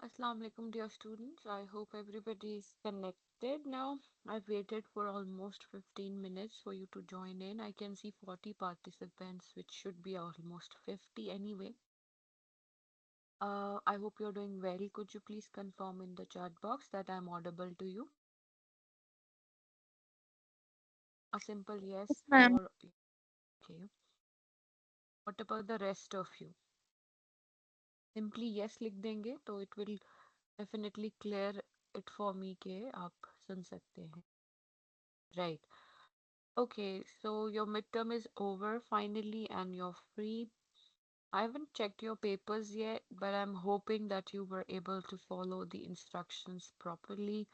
Assalamu alaikum, dear students. I hope everybody is connected now. I've waited for almost 15 minutes for you to join in. I can see 40 participants, which should be almost 50 anyway. I hope you're doing well. Could you please confirm in the chat box that I'm audible to you? A simple yes Ma'am. or okay. What about the rest of you? Simply yes लिख देंगे तो it will definitely clear it for me कि आप सुन सकते हैं. Right. Okay, so your midterm is over finally and you're free. I haven't checked your papers yet, but I'm hoping that you were able to follow the instructions properly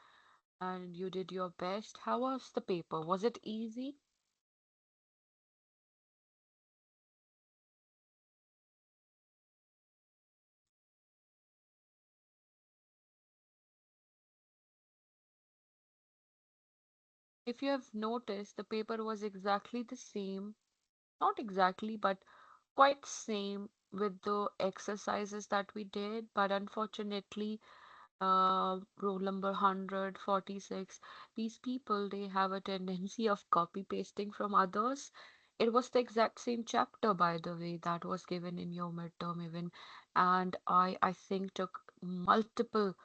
and you did your best. How was the paper? Was it easy? If you have noticed, the paper was exactly the same. Not exactly, but quite same with the exercises that we did, but unfortunately, roll number 146, these people they have a tendency of copy pasting from others. It was the exact same chapter, by the way, that was given in your midterm even, and I think took multiple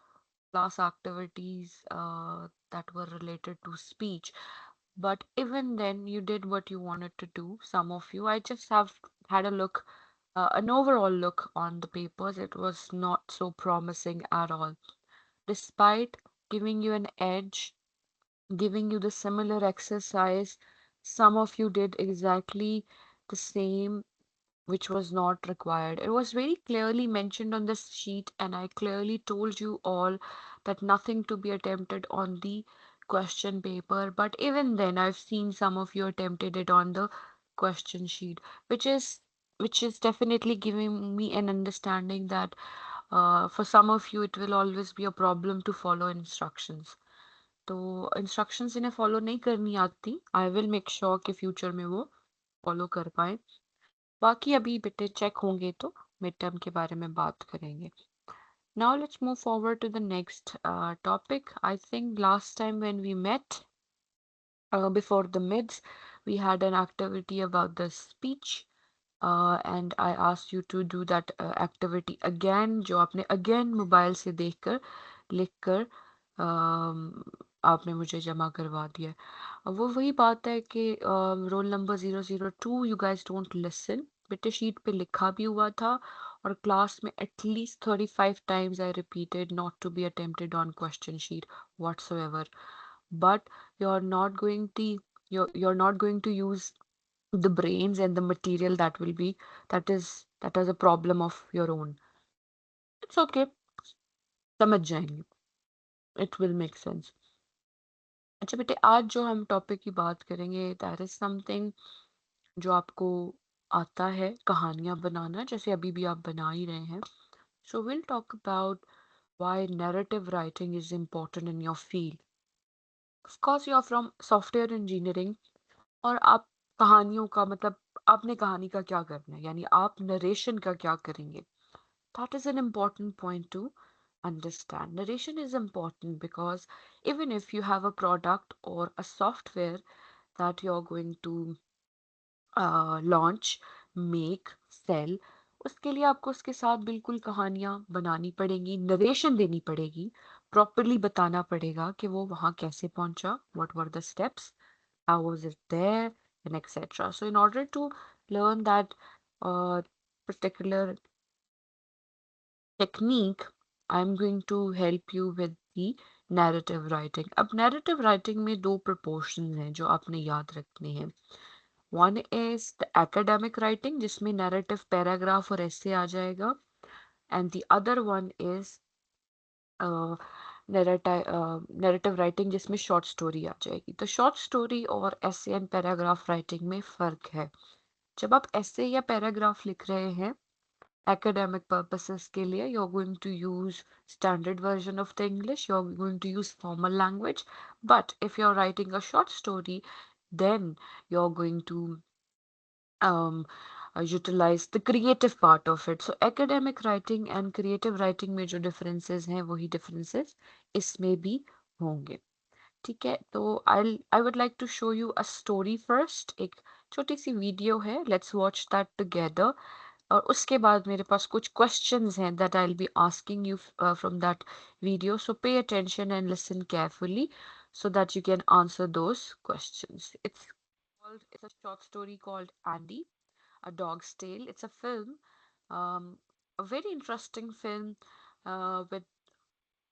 class activities that were related to speech. But even then, you did what you wanted to do. Some of you, I just have had a look, an overall look on the papers. It was not so promising at all. Despite giving you an edge, giving you the similar exercise, some of you did exactly the same, which was not required. It was very clearly mentioned on this sheet, and I clearly told you all that nothing to be attempted on the question paper. But even then, I've seen some of you attempted it on the question sheet, which is which is definitely giving me an understanding that for some of you it will always be a problem to follow instructions. तो instructions इन्हें follow नहीं करनी आती. I will make sure कि future में वो follow कर पाए. बाकी अभी बेटे चेक होंगे तो मिड टर्म के बारे में बात करेंगे. Now let's move forward to the next topic. I think last time when we met before the mids, we had an activity about the speech. And I asked you to do that activity again, जो आपने again mobile से देखकर लिखकर आपने मुझे जमा करवा दिया है. अब वो वही बात है कि roll number 002 you guys don't listen. बेटे शीट पे लिखा भी हुआ था और क्लास में at least 35 times I repeated not to be attempted on question sheet whatsoever. But you're not going to you're not going to use the brains and the material that will be that is a problem of your own. It's okay. समझ जाएंगे. It will make sense. अच्छा बेटे आज जो हम topic की बात करेंगे दैट इज समथिंग जो आपको आता है कहानियां बनाना जैसे अभी भी आप बना ही रहे हैं. So we'll talk about why narrative writing is important in your field. Of course you are from software engineering और आप कहानियों का मतलब आपने कहानी का क्या करना है यानी आप नरेशन का क्या करेंगे. That is an important point to understand. Narration is important because even if you have a product or a software that you're going to launch, make, sell, उसके लिए आपको उसके साथ बिल्कुल कहानियां बनानी पड़ेंगी, नरेशन देनी पड़ेगी, प्रॉपरली बताना पड़ेगा कि वो वहां कैसे पहुंचा, what were the steps, how was it there, and etc. So in order to learn that particular technique, I'm going to help you with the narrative writing. अब narrative writing में दो proportions हैं जो आपने याद रखने हैं. One is the academic writing जिसमें narrative paragraph और essay आ जाएगा, and the other one is uh, narrative writing जिसमें short story आ जाएगी. तो short story और essay and paragraph writing में फर्क है. जब आप essay या paragraph लिख रहे हैं academic purposes के लिए you're going to use standard version of the English, you're going to use formal language. But if you're writing a short story, then you're going to um, utilize the creative part of it. So academic writing and creative writing में जो differences हैं वही differences इसमें भी होंगे. ठीक है, तो I would like to show you a story first. एक छोटी सी वीडियो है, let's watch that together. और उसके बाद मेरे पास कुछ questions हैं that I'll be asking you from that video. So pay attention and listen carefully so that you can answer those questions. It's a short story called Andy, A Dog's Tale. It's a film, a very interesting film with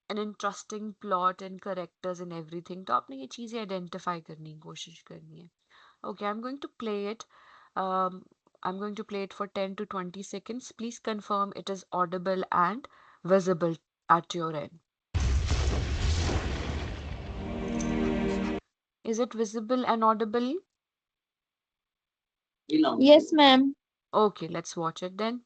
an interesting plot and characters and everything. तो आपने ये चीजें identify करने की कोशिश करनी है. Okay, I'm going to play it. Um, I'm going to play it for 10 to 20 seconds. Please confirm it is audible and visible at your end. Is it visible and audible? Yes, ma'am. Okay, let's watch it then.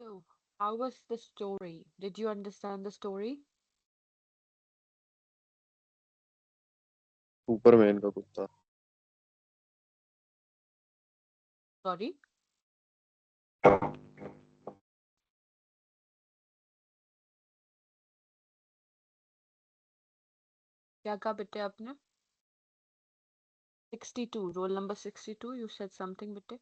So, how was the story? Did you understand the story? Superman का कुत्ता। Sorry, क्या कहा बेटे आपने? 62, roll number 62, you said something बेटे.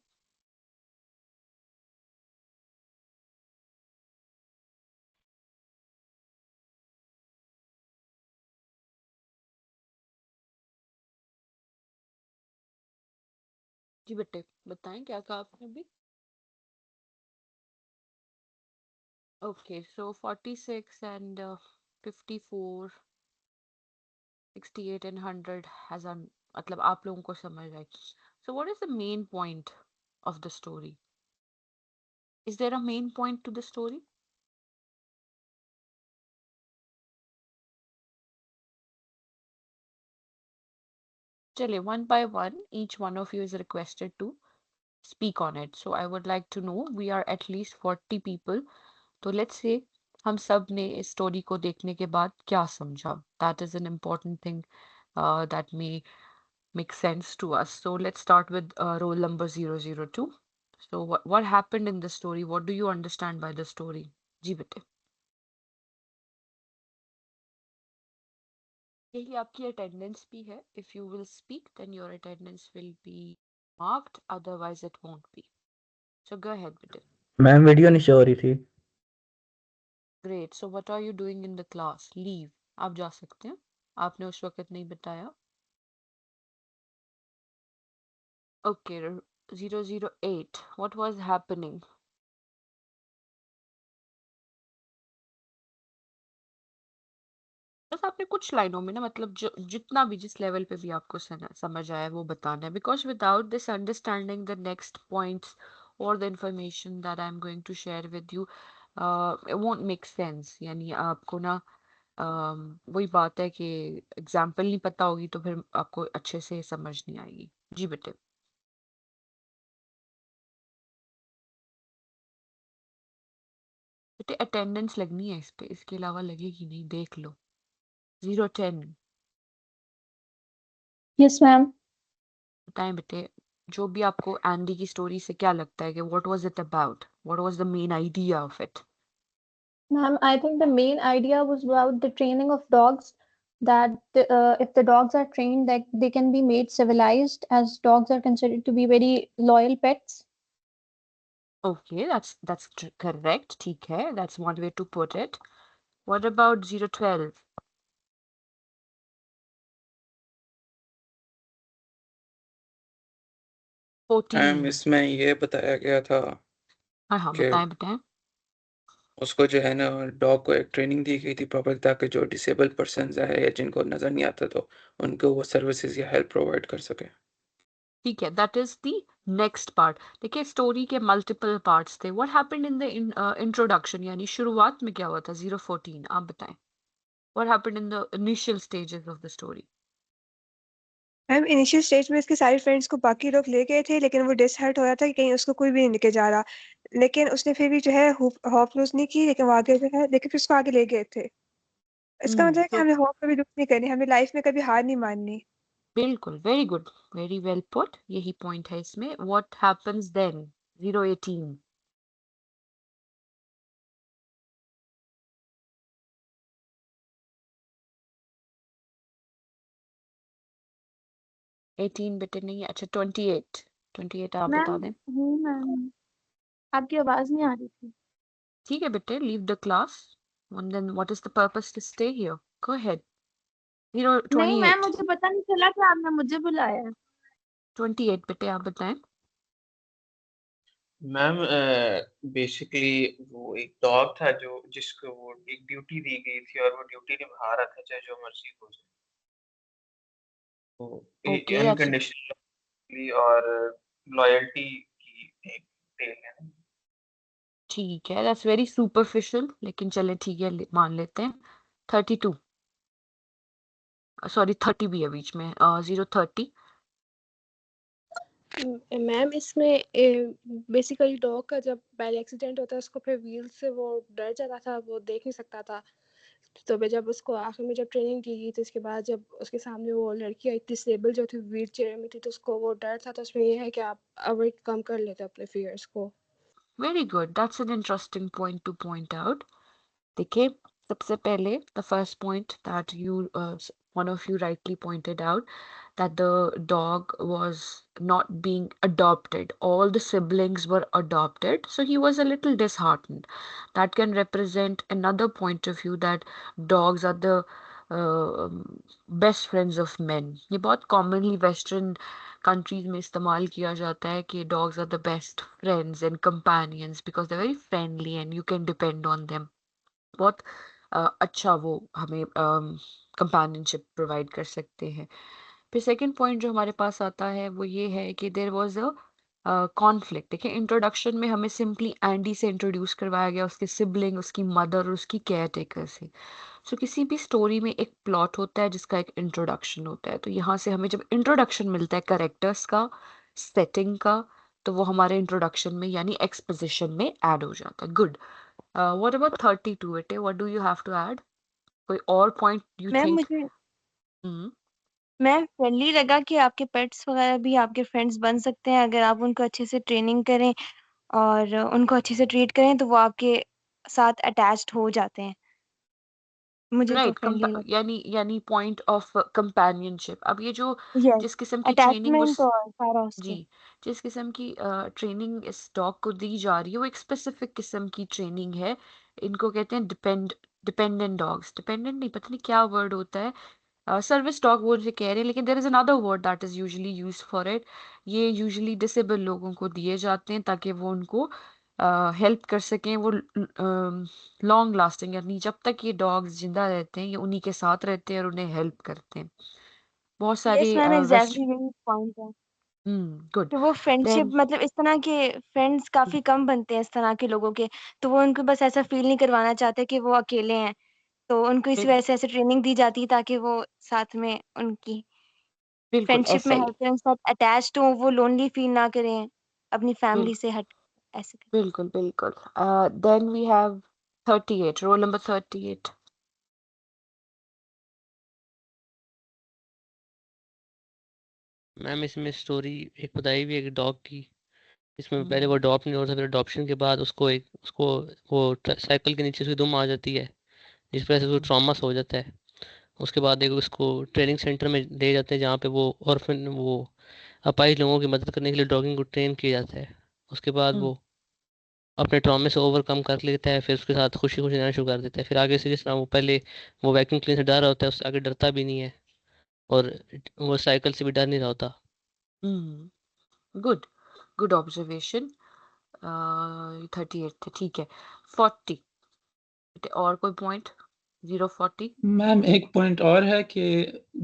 जी बेटे, बताएं क्या कहा आपने अभी? Okay, so 46 and 54, 68 and 100 has an मतलब आप लोगों को समझ आए. So what is the main point of the story? Is there a main point to the story? चलिए, one by one, each one of you is requested to speak on it. So I would like to know, we are at least 40 people. तो let's say हम सब ने इस story को देखने के बाद क्या समझा? That is an important thing that may make sense to us. So let's start with roll number 002. So what happened in the story? What do you understand by the story? जी बेटे. यही आपकी attendance भी है. If you will speak, then your attendance will be marked. Otherwise, it won't be. So go ahead, बेटे. Ma'am video नहीं show हो रही थी। Great. So what are you doing in the class? Leave. आप जा सकते हैं. आपने उस वक्त नहीं बताया. Okay, 008. What was happening? बस आपने कुछ लाइनों में ना मतलब जो जितना भी जिस लेवल पे भी आपको समझ आया वो बताना है because without this understanding the next points और the information that I am going to share with you it won't make sense यानी आपको ना वही बात है कि एग्जाम्पल नहीं पता होगी तो फिर आपको अच्छे से समझ नहीं आएगी. जी बेटे. बेटे अटेंडेंस लगनी है इस पे इसके अलावा लगेगी नहीं. देख लो. 010. Yes, ma'am. बताएं बेटे जो भी आपको एंडी की स्टोरी से क्या लगता है कि what was it about what was the main idea of it. Ma'am, I think the main idea was about the training of dogs. That if the dogs are trained, that they can be made civilized, as dogs are considered to be very loyal pets. Okay, that's correct. ठीक है, that's one way to put it. What about 012? 14? इसमें ये बताया गया था हाँ, कि बताएं बताएं। उसको जो है ना डॉग को एक ट्रेनिंग दी गई थी प्रॉपर, ताकि जो डिसेबल पर्सन है या जिनको नजर नहीं आता तो उनको वो सर्विसेज या हेल्प प्रोवाइड कर सके। ठीक है, that is the next part. देखिए, स्टोरी के मल्टीपल पार्ट्स थे। What happened in the introduction, यानी शुरुआत में क्या हुआ था? 014, आप बताएं। What happened in the initial stages of the story? Ma'am initial stage में उसके सारे फ्रेंड्स को बाकी लोग ले गए थे, लेकिन वो डिसहर्ट हो रहा था कि कहीं उसको कोई भी नहीं लेके जा रहा, लेकिन उसने फिर भी जो है होप लूज नहीं की, लेकिन वो आगे जो है लेकिन फिर उसको आगे ले गए थे। इसका मतलब है कि तो हमें होप कभी लूज नहीं करनी, हमें लाइफ में कभी हार नहीं माननी। बिल्कुल, very good, very well put, यही पॉइंट है इसमें। What happens then? 018? 18 बेटे नहीं है। अच्छा, 28, 28 आप बता दें। मैम आपकी आवाज नहीं आ रही थी। ठीक है बेटे, leave the class. And then what is the purpose to stay here? Go ahead. नहीं मैम, 028, मुझे पता नहीं चला कि आपने मुझे बुलाया। 28 बेटे आप बताएं। मैम बेसिकली वो एक डॉग था जो जिसको वो एक ड्यूटी दी गई थी और वो ड्यूटी निभा रहा था चाहे जो मर्जी हो जाए, तो ओके, दैट्स अनकंडीशनली और लॉयल्टी की एक टेल है ना। ठीक है, दैट्स वेरी सुपरफिशियल, लेकिन चले ठीक है, मान लेते हैं। 32, सॉरी 30 भी है बीच में। 030। मैम इसमें बेसिकली डॉग का जब पहले एक्सीडेंट होता है उसको फिर व्हील से वो डर जाता था, वो देख नहीं सकता था। तो जब उसको आखिर में जब ट्रेनिंग की गई तो उसके बाद जब उसके सामने वो लड़की आई डिसेबल जो थी, व्हील चेयर में थी, तो उसको वो डर था। तो उसमें ये है कि आप अवॉइड कम कर लेते अपने फियर्स को। Very good, that's an interesting point two point out. देखिए, सबसे पहले the first point that one of you rightly pointed out, that the dog was not being adopted. All the siblings were adopted, so he was a little disheartened. That can represent another point of view, that dogs are the best friends of men. ये बहुत commonly western countries में इस्तेमाल किया जाता है कि dogs are the best friends and companions because they're very friendly and you can depend on them. बहुत अच्छा वो हमें कंपेनियनशिप प्रोवाइड कर सकते हैं। फिर सेकंड पॉइंट जो हमारे पास आता है वो ये है कि देयर वाज अ कॉन्फ्लिक्ट। देखिए, इंट्रोडक्शन में हमें सिंपली एंडी से इंट्रोड्यूस करवाया गया, उसके सिबलिंग, उसकी मदर और उसकी केयर टेकर से। सो किसी भी स्टोरी में एक प्लॉट होता है जिसका एक इंट्रोडक्शन होता है, तो यहाँ से हमें जब इंट्रोडक्शन मिलता है कैरेक्टर्स का, सेटिंग का, तो वो हमारे इंट्रोडक्शन में यानी एक्सपोजिशन में ऐड हो जाता है। Good. What about 32, Ete? What do you have to add? कोई और point you मैम think? मुझे हम्म, मैम फ्रेंडली लगा कि आपके पेट्स वगैरह भी आपके फ्रेंड्स बन सकते हैं अगर आप उनको अच्छे से ट्रेनिंग करें और उनको अच्छे से ट्रीट करें, तो वो आपके साथ अटैच्ड हो जाते हैं। मुझे तो राइट, फ्रेंडली लगा। यानी पॉइंट ऑफ कंपेनियनशिप। अब ये जो यस, जिस किस्म की ट्रेनिंग अटैचमेंट उस और सारा जी, उससे। जिस किस्म की ट्रेनिंग इस डॉग को दी जा रही है वो एक स्पेसिफिक किस्म की ट्रेनिंग है। इनको कहते हैं डिपेंडेंट डॉग्स। डिपेंडेंट नहीं, पता नहीं क्या वर्ड होता है। सर्विस डॉग वो जो कह रहे हैं, लेकिन there is another word that is usually used for it. ये यूजुअली डिसेबल लोगों को दिए जाते हैं ताकि वो उनको हेल्प कर सकें। वो लॉन्ग लास्टिंग, यानी जब तक ये डॉग्स जिंदा रहते हैं ये उन्हीं के साथ रहते हैं और उन्हें हेल्प करते हैं। बहुत यस सारे मैम, वेस्ट एग्जैक्टली यही पॉइंट है गुड। कि वो फ्रेंडशिप देन मतलब इस तरह के फ्रेंड्स काफी कम बनते हैं इस तरह के लोगों के। तो वो उनको बस ऐसा फील नहीं करवाना चाहते कि वो अकेले हैं, तो उनको इस वजह से ऐसे ट्रेनिंग दी जाती है ताकि वो साथ में उनकी बिल्कुल फ्रेंडशिप में ऐसा हर ही। फ्रेंड साथ अटैच्ड हो, वो लोनली फील ना करें अपनी बिल, फैमिली से हट ऐसे। बिल्कुल बिल्कुल। Then we have 38, roll number 38। Ma'am इसमें स्टोरी एक बताई हुई है एक डॉग की। इसमें पहले वो हम्म, अडॉप्ट नहीं होता, फिर अडॉप्शन के बाद उसको वो साइकिल के नीचे उसकी दुम आ जाती है, जिस वजह से वो हम्म, ट्रॉमा सा हो जाता है। उसके बाद एक उसको ट्रेनिंग सेंटर में ले जाते हैं जहाँ पे वो ऑर्फन वो अपाहिज लोगों की मदद करने के लिए डॉगिंग को ट्रेन किया जाता है। उसके बाद हम्म, वो अपने ट्रॉमे से ओवरकम कर लेता है, फिर उसके साथ खुशी-खुशी रहना शुरू कर देता है। फिर आगे से जिस तरह वो पहले वो वैक्यूम क्लीनर से डर रहा होता है, उससे आगे डरता भी नहीं है और वो साइकिल से भी डर नहीं रहा होता। Good good observation. 38 थे, ठीक है। 40 और कोई पॉइंट? 0-40? मैम एक पॉइंट और है कि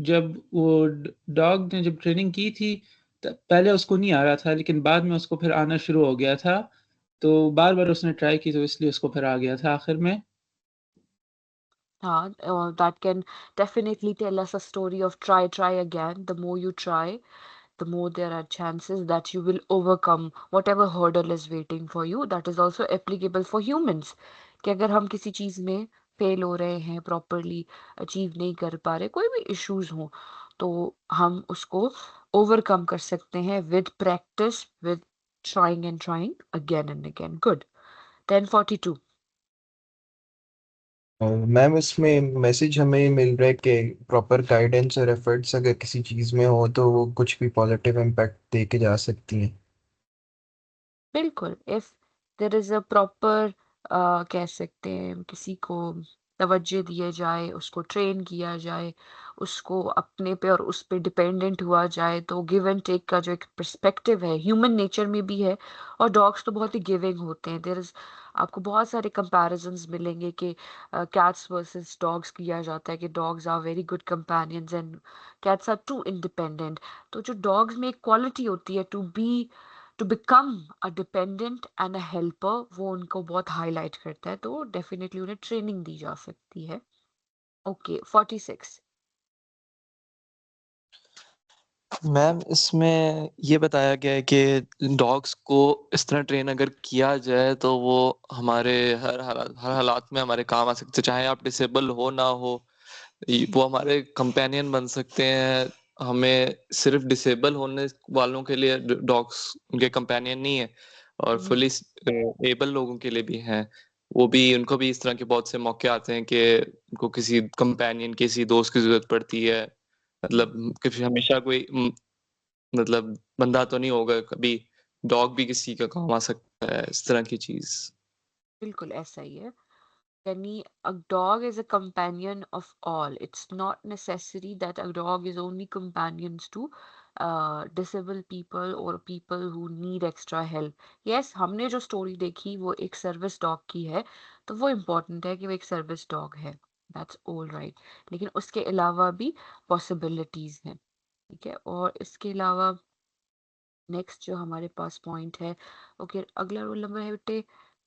जब वो डॉग ने जब ट्रेनिंग की थी पहले उसको नहीं आ रहा था, लेकिन बाद में उसको फिर आना शुरू हो गया था, तो बार बार उसने ट्राई की, तो इसलिए उसको फिर आ गया था आखिर में। That can definitely tell us a story of try again. The more you try, the more there are chances that you will overcome whatever hurdle is waiting for you. That is also applicable for humans. कि अगर हम किसी चीज में fail हो रहे हैं, properly achieve नहीं कर पा रहे, कोई भी इश्यूज हो, तो हम उसको ओवरकम कर सकते हैं with practice, with trying and trying again and again. Good. 10:42. Ma'am इसमें मैसेज हमें मिल रहा है कि प्रॉपर गाइडेंस और एफर्ट्स अगर किसी चीज़ में हो तो वो कुछ भी पॉजिटिव इम्पैक्ट दे के जा सकती हैं। बिल्कुल, if there is a proper कह सकते हैं किसी को तवज्जो दिए जाए, उसको ट्रेन किया जाए, उसको अपने पे और उस पे डिपेंडेंट हुआ जाए, तो गिव एंड टेक का जो एक पर्सपेक्टिव है ह्यूमन नेचर में भी है। और डॉग्स तो बहुत ही गिविंग होते हैं। देयर इज आपको बहुत सारे कंपैरिजंस मिलेंगे कि कैट्स वर्सेस डॉग्स किया जाता है कि dogs are very good companions and cats are too independent. तो जो डॉग्स में एक क्वालिटी होती है to become a dependent and a helper, वो उनको बहुत हाईलाइट करता है, तो डेफिनेटली उन्हें ट्रेनिंग दी जा सकती है। ओके 46। मैम इसमें ये बताया गया है कि डॉग्स को इस तरह ट्रेन अगर किया जाए तो वो हमारे हर हालात में हमारे काम आ सकते हैं, चाहे आप डिसेबल हो ना हो, वो हमारे कंपेनियन बन सकते हैं। हमें सिर्फ डिसेबल होने वालों के लिए डॉग्स उनके कंपेनियन नहीं है, और फुली एबल लोगों के लिए भी हैं। वो भी उनको भी इस तरह के बहुत से मौके आते हैं कि उनको किसी कंपेनियन किसी दोस्त की जरूरत पड़ती है। मतलब किसी हमेशा कोई मतलब बंदा तो नहीं होगा, कभी डॉग भी किसी का काम आ सकता है, इस तरह की चीज। बिल्कुल ऐसा ही है। यानी a dog is a companion of all. It's not necessary that a dog is only companions to disabled people or people who need extra help. Yes, हमने जो स्टोरी देखी वो एक सर्विस डॉग की है, तो वो इम्पोर्टेंट है कि वो एक सर्विस डॉग है। That's all right. लेकिन उसके अलावा भी पॉसिबिलिटीज हैं, ठीक है। और इसके अलावा नेक्स्ट जो हमारे पास पॉइंट है, ओके, अगला रोल नंबर है बेटे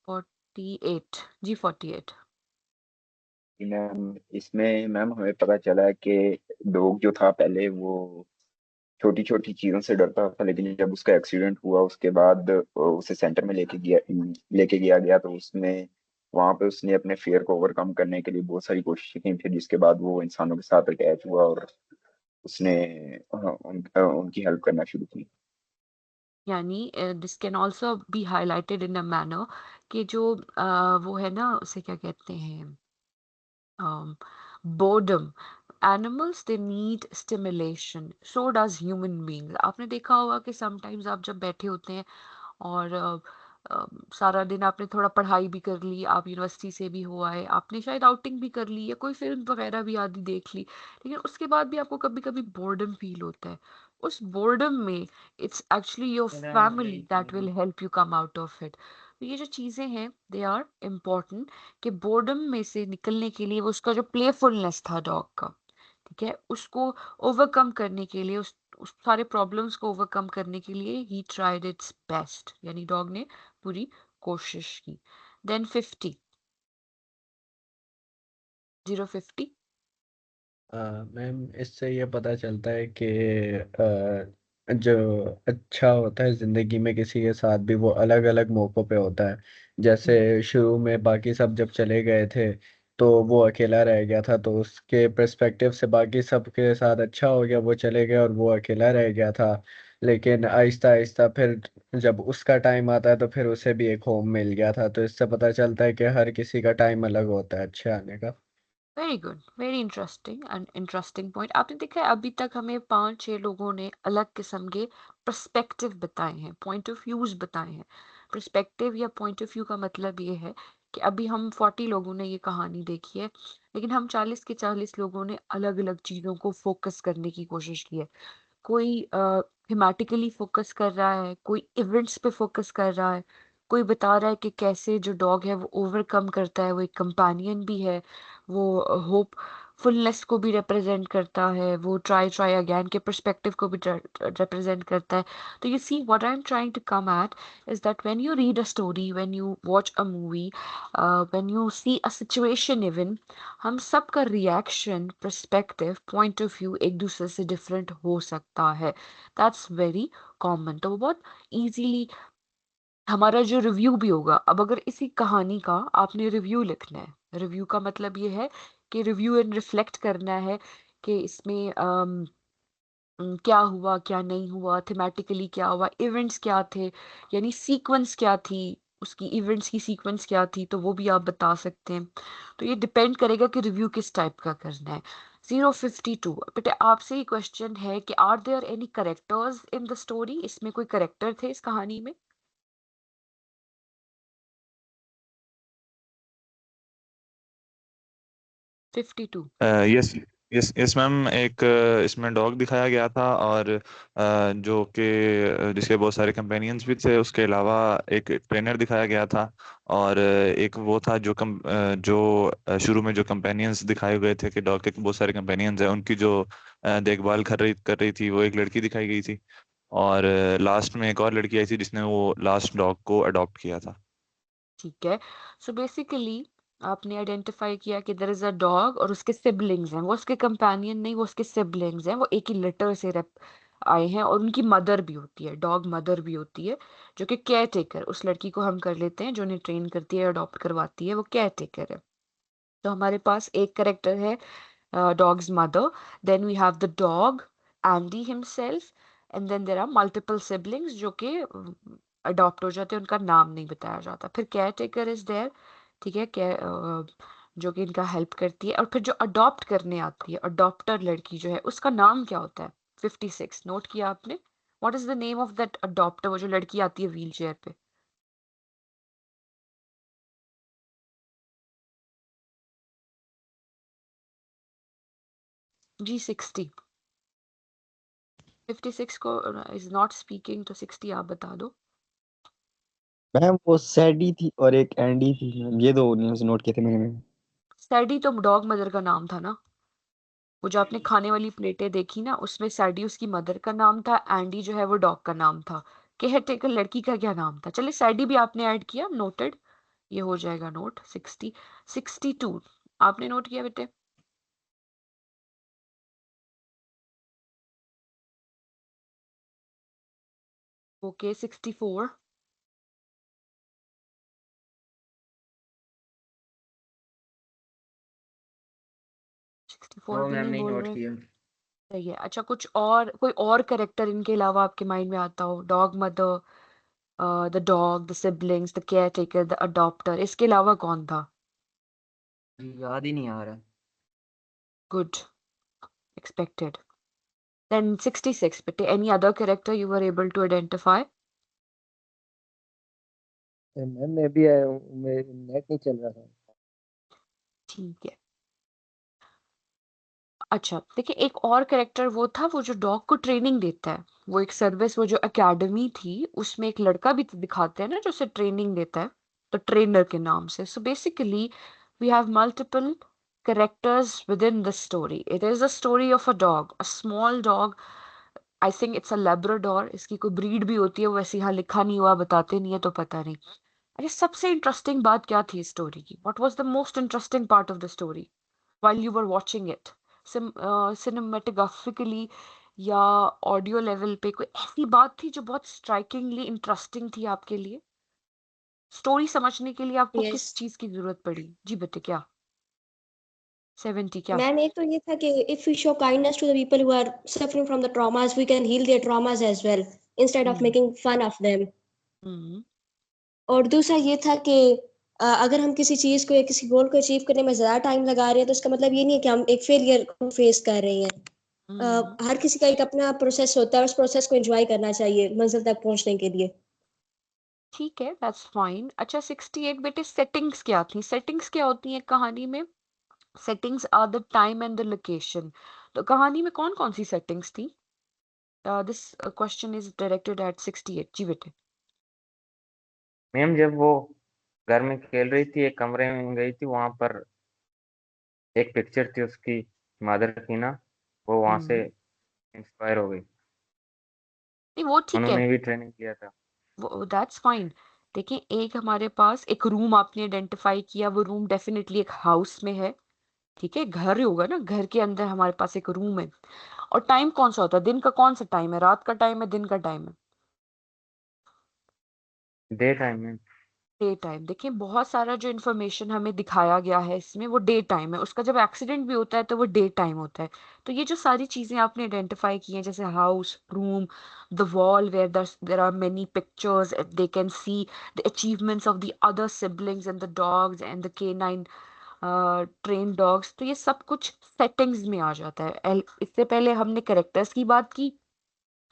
48 जी, 48। मैम इसमें मैम हमें पता चला कि डॉग जो था पहले वो छोटी छोटी चीजों से डरता था, लेकिन जब उसका एक्सीडेंट हुआ उसके बाद उसे सेंटर में लेके गया गया, तो उसमें वहां पे उसने अपने फियर को ओवरकम करने के लिए बहुत सारी कोशिशें की, फिर जिसके बाद वो इंसानों के साथ अटैच हुआ और उसने उनकी हेल्प करना शुरू की। यानी this can also be highlighted in a manner कि जो वो है ना, उसे क्या कहते हैं, boredom. Animals they need stimulation, so does human beings. आपने देखा होगा कि समटाइम्स आप जब बैठे होते हैं और सारा दिन आपने थोड़ा पढ़ाई भी कर ली, आप यूनिवर्सिटी से भी हो आए, आपने शायद आउटिंग भी कर ली या कोई फिल्म वगैरह भी आदि देख ली, लेकिन उसके बाद भी आपको कभी कभी बोर्डम फील होता है। उस बोर्डम में it's actually your family that will help you come out of it. तो ये जो चीजें हैं दे आर इम्पोर्टेंट कि बोर्डम में से निकलने के लिए वो उसका जो प्लेफुलनेस था डॉग का, ठीक है, उसको ओवरकम करने के लिए, उस सारे प्रॉब्लम्स को ओवरकम करने के लिए ही ट्राइड इट्स बेस्ट, यानी डॉग ने पूरी कोशिश की। देन 50 050। मैम इससे ये पता चलता है कि जो अच्छा होता है जिंदगी में किसी के साथ भी वो अलग अलग मौकों पे होता है। जैसे शुरू में बाकी सब जब चले गए थे तो वो अकेला रह गया था, तो उसके पर्सपेक्टिव से बाकी सब के साथ अच्छा हो गया, वो चले गए और वो अकेला रह गया था। लेकिन आहिस्ता आहिस्ता फिर जब उसका टाइम आता है तो फिर उसे भी एक होम मिल गया था। तो इससे पता चलता है कि हर किसी का टाइम अलग होता है अच्छे आने का। Very good, very interesting and interesting point. आपने देखा है अभी तक हमें 5-6 लोगों ने अलग किस्म के पर्सपेक्टिव बताए हैं, पॉइंट ऑफ व्यूज बताए हैं। पर्सपेक्टिव या पॉइंट ऑफ व्यू का मतलब ये है कि अभी हम 40 लोगों ने ये कहानी देखी है, लेकिन हम 40 के 40 लोगों ने अलग अलग चीजों को फोकस करने की कोशिश की है। कोई थीमेटिकली फोकस कर रहा है, कोई इवेंट्स पे फोकस कर रहा है, कोई बता रहा है कि कैसे जो डॉग है वो ओवरकम करता है, वो एक कंपेनियन भी है, वो होपफुलनेस को भी रिप्रेजेंट करता है, वो ट्राई ट्राई अगेन के पर्सपेक्टिव को भी रिप्रेजेंट करता है। तो you see what I am trying to come at is that when you read a story, when you watch a movie, when you see a situation even, हम सबका reaction, perspective, point of view एक दूसरे से different हो सकता है। That's very common. तो वो बहुत इजीली हमारा जो रिव्यू भी होगा, अब अगर इसी कहानी का आपने रिव्यू लिखना है, रिव्यू का मतलब ये है कि रिव्यू एंड रिफ्लेक्ट करना है कि इसमें क्या हुआ, क्या नहीं हुआ, थीमेटिकली क्या हुआ, इवेंट्स क्या थे, यानी सीक्वेंस क्या थी, उसकी इवेंट्स की सीक्वेंस क्या थी, तो वो भी आप बता सकते हैं। तो ये डिपेंड करेगा कि रिव्यू किस टाइप का करना है। 052 बेटे आपसे ही क्वेश्चन है कि are there any characters in the story, इसमें कोई करेक्टर थे इस कहानी में? 52 यस यस यस मैम, एक इसमें डॉग दिखाया गया था, और जो कि जिसके बहुत सारे कंपेनियंस भी थे। उसके अलावा एक ट्रेनर दिखाया गया था, और एक वो था जो शुरू में जो कंपेनियंस दिखाए गए थे कि डॉग के बहुत सारे कंपेनियंस हैं, उनकी जो देखभाल कर रही थी, वो एक लड़की दिखाई गई थी। और लास्ट में एक और लड़की आई थी जिसने वो लास्ट डॉग को अडॉप्ट किया था। ठीक है। सो बेसिकली आपने आइडेंटिफाई किया कि देयर इज अ डॉग और उसके सिबलिंग्स हैं, वो उसके कंपेनियन नहीं, वो उसके सिबलिंग्स हैं, वो एक ही लिटर से आए हैं, और उनकी मदर भी होती है, डॉग मदर भी होती है, जो कि केयर टेकर, उस लड़की को हम कर लेते हैं जो उन्हें ट्रेन करती है, अडॉप्ट करवाती है, वो केयर टेकर है। तो हमारे पास एक करेक्टर है dog's mother, then we have the dog Andy himself, and then there are multiple siblings जो कि अडॉप्ट हो जाते हैं, उनका नाम नहीं बताया जाता। फिर केयर टेकर इज देयर, ठीक है, जो कि इनका हेल्प करती है। और फिर जो अडॉप्ट करने आती है, अडॉप्टर लड़की जो है, उसका नाम क्या होता है? 56 नोट किया आपने? What is the name of that adopter, वो जो लड़की आती है व्हील चेयर पे? जी 60 56 को इज नॉट स्पीकिंग, तो 60 आप बता दो। मैम वो सैडी थी और एक एंडी थी मैम, ये दो नेम्स नोट किए थे मैंने। सैडी तो डॉग मदर का नाम था ना, वो जो आपने खाने वाली प्लेटें देखी ना, उसमें सैडी उसकी मदर का नाम था, एंडी जो है वो डॉग का नाम था। केयर टेकर लड़की का क्या नाम था? चलिए सैडी भी आपने ऐड किया, नोटेड, ये हो जाएगा नोट। 60 62 आपने नोट किया बेटे? ओके 64 64 नो भी मैम, नहीं नहीं बोल नोट रहे? किया। सही है। अच्छा, कुछ और, कोई और करेक्टर इनके अलावा आपके माइंड में आता हो? Dog mother, the dog, the siblings, the care taker, the adopter, इसके अलावा कौन था? याद ही नहीं आ रहा। Good, expected. Then 66, but any other character you were able to identify? Ma'am मैं भी आया हूँ, मेरे नेट नहीं चल रहा था। ठीक है। अच्छा देखिए, एक और कैरेक्टर वो था, वो जो डॉग को ट्रेनिंग देता है, वो एक सर्विस, वो जो एकेडमी थी, उसमें एक लड़का भी तो दिखाते हैं ना जो उसे ट्रेनिंग देता है, तो ट्रेनर के नाम से। So basically we have multiple characters within the story. It is a story of a dog, a small dog. I think it's a Labrador. इसकी कोई ब्रीड भी होती है, वो वैसे यहाँ लिखा नहीं हुआ, बताते नहीं है, तो पता नहीं। अच्छा, सबसे इंटरेस्टिंग बात क्या थी स्टोरी की? What was the most interesting part of the story while you were watching it? Cinematographically या ऑडियो लेवल पे कोई ऐसी बात थी जो बहुत स्ट्राइकिंगली इंटरेस्टिंग थी आपके लिए? स्टोरी समझने के लिए आपको किस यस चीज की जरूरत पड़ी? जी बेटे, क्या 70 क्या? मैम, एक तो ये था कि if we show kindness to the people who are suffering from the traumas, we can heal their traumas as well instead of hmm making fun of them. Hmm और दूसरा ये था कि अगर हम किसी चीज को या किसी गोल को अचीव करने में ज्यादा टाइम लगा रहे हैं तो इसका मतलब ये नहीं है कि हम एक फेलियर को फेस कर रहे हैं। हर किसी का एक अपना प्रोसेस होता है, उस प्रोसेस को एंजॉय करना चाहिए मंजिल तक पहुंचने के लिए। ठीक है, दैट्स फाइन। अच्छा 68 बेटे, सेटिंग्स क्या थी? सेटिंग्स क्या होती हैं कहानी में? Settings are the time and the location. तो कहानी में कौन कौन सी सेटिंग्स थी? This question is directed at 68। जी बेटे। मैम जब वो घर में खेल रही थी, एक कमरे में गई थी, वहां पर एक पिक्चर थी उसकी मदर की ना, वो वहां से इंस्पायर हो गई। नहीं वो ठीक है, उन्होंने भी ट्रेनिंग किया था। वो दैट्स फाइन। देखिए, एक हमारे पास एक रूम आपने आइडेंटिफाई किया, वो रूम डेफिनेटली एक हाउस में है। ठीक है, घर ही होगा ना, घर के अंदर हमारे पास एक रूम है। और टाइम कौन सा होता है? दिन का कौन सा टाइम है? रात का टाइम है, दिन का टाइम है? डे टाइम में। Day time. देखिए, बहुत सारा जो इन्फॉर्मेशन हमें दिखाया गया है इसमें, वो डे टाइम है। उसका जब एक्सीडेंट भी होता है तो वो डे टाइम होता है। तो ये जो सारी चीजें आपने आइडेंटिफाई की हैं, जैसे house, room, the wall where there are many pictures, they can see the achievements of the other siblings and the dogs and the canine train dogs, तो ये सब कुछ सेटिंग्स में आ जाता है। इससे पहले हमने कैरेक्टर्स की बात की,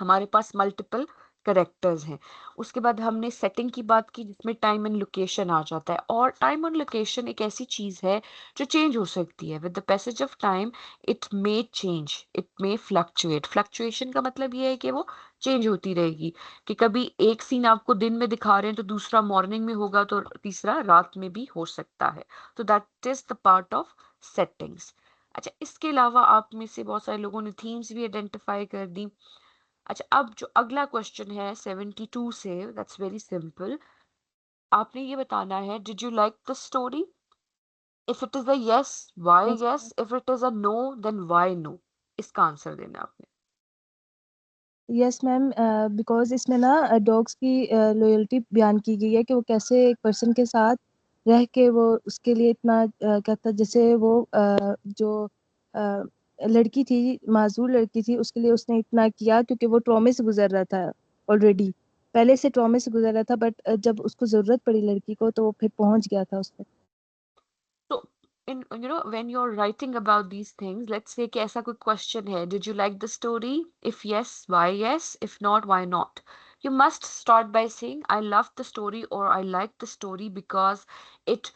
हमारे पास मल्टीपल करेक्टर्स हैं। उसके बाद हमने सेटिंग की बात की, जिसमें टाइम एंड लोकेशन आ जाता है। और टाइम एंड लोकेशन एक ऐसी चीज है जो चेंज हो सकती है with the passage of time. It may change, it may fluctuate. Fluctuation का मतलब ये है कि वो चेंज होती रहेगी, कि कभी एक सीन आपको दिन में दिखा रहे हैं तो दूसरा मॉर्निंग में होगा, तो तीसरा रात में भी हो सकता है। तो that is the part of settings. अच्छा, इसके अलावा आप में से बहुत सारे लोगों ने थीम्स भी आइडेंटिफाई कर दी। अच्छा, अब जो अगला क्वेश्चन है 72 से, दैट्स वेरी सिंपल। आपने ये बताना है, did you like the story? If it is a yes, why Yes, yes? If it is a no, then why no? इसका आंसर देना आपने। यस मैम, बिकॉज इसमें ना डॉग्स की लॉयल्टी बयान की गई है कि वो कैसे एक पर्सन के साथ रह के वो उसके लिए इतना क्या था, जैसे वो जो अ, लड़की थी, माजूर लड़की थी, उसके लिए उसने इतना किया क्योंकि वो ट्रॉमे से गुजर रहा था ऑलरेडी, पहले से ट्रॉमे से गुजर रहा था, बट जब उसको जरूरत पड़ी लड़की को तो वो फिर पहुंच गया था उस तक। So, when you're writing about these things, let's say कि ऐसा कोई question है, did you like the story? If yes, why yes? If not, why not? You must start by saying, I love the story, or I like the story because it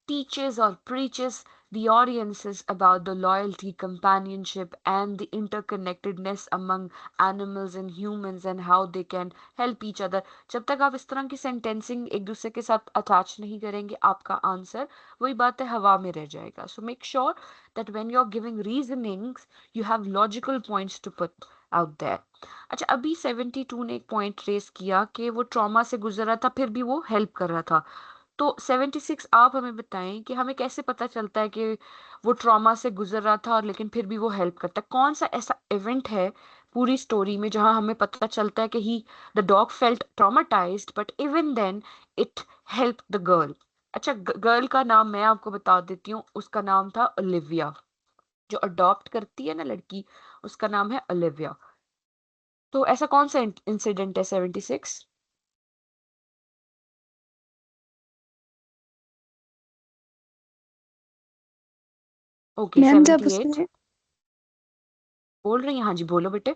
teaches or preaches the audiences about the loyalty, companionship, and the interconnectedness among animals and humans and how they can help each other. जब तक आप इस तरह की sentencing एक दूसरे के साथ अटैच नहीं करेंगे, आपका आंसर वही बात है, हवा में रह जाएगा। So make sure that when you are giving reasonings, you have logical points to put out there. अच्छा, अभी 72 ने एक पॉइंट रेस किया कि वो ट्रॉमा से गुजर रहा था, फिर भी वो हेल्प कर रहा था। तो 76 आप हमें बताएं कि हमें कैसे पता चलता है कि वो ट्रॉमा से गुजर रहा था और लेकिन फिर भी वो हेल्प करता है? कौन सा ऐसा इवेंट है पूरी स्टोरी में जहां हमें पता चलता है कि he the dog felt traumatised but even then it help the girl? अच्छा, गर्ल का नाम मैं आपको बता देती हूँ, उसका नाम था ओलिविया। जो अडॉप्ट करती है ना लड़की, उसका नाम है ओलिविया। तो ऐसा कौन सा इंसिडेंट है 76? ओके, मैम जब 78 उसने बोल रही हैं? हाँ जी, बोलो बेटे।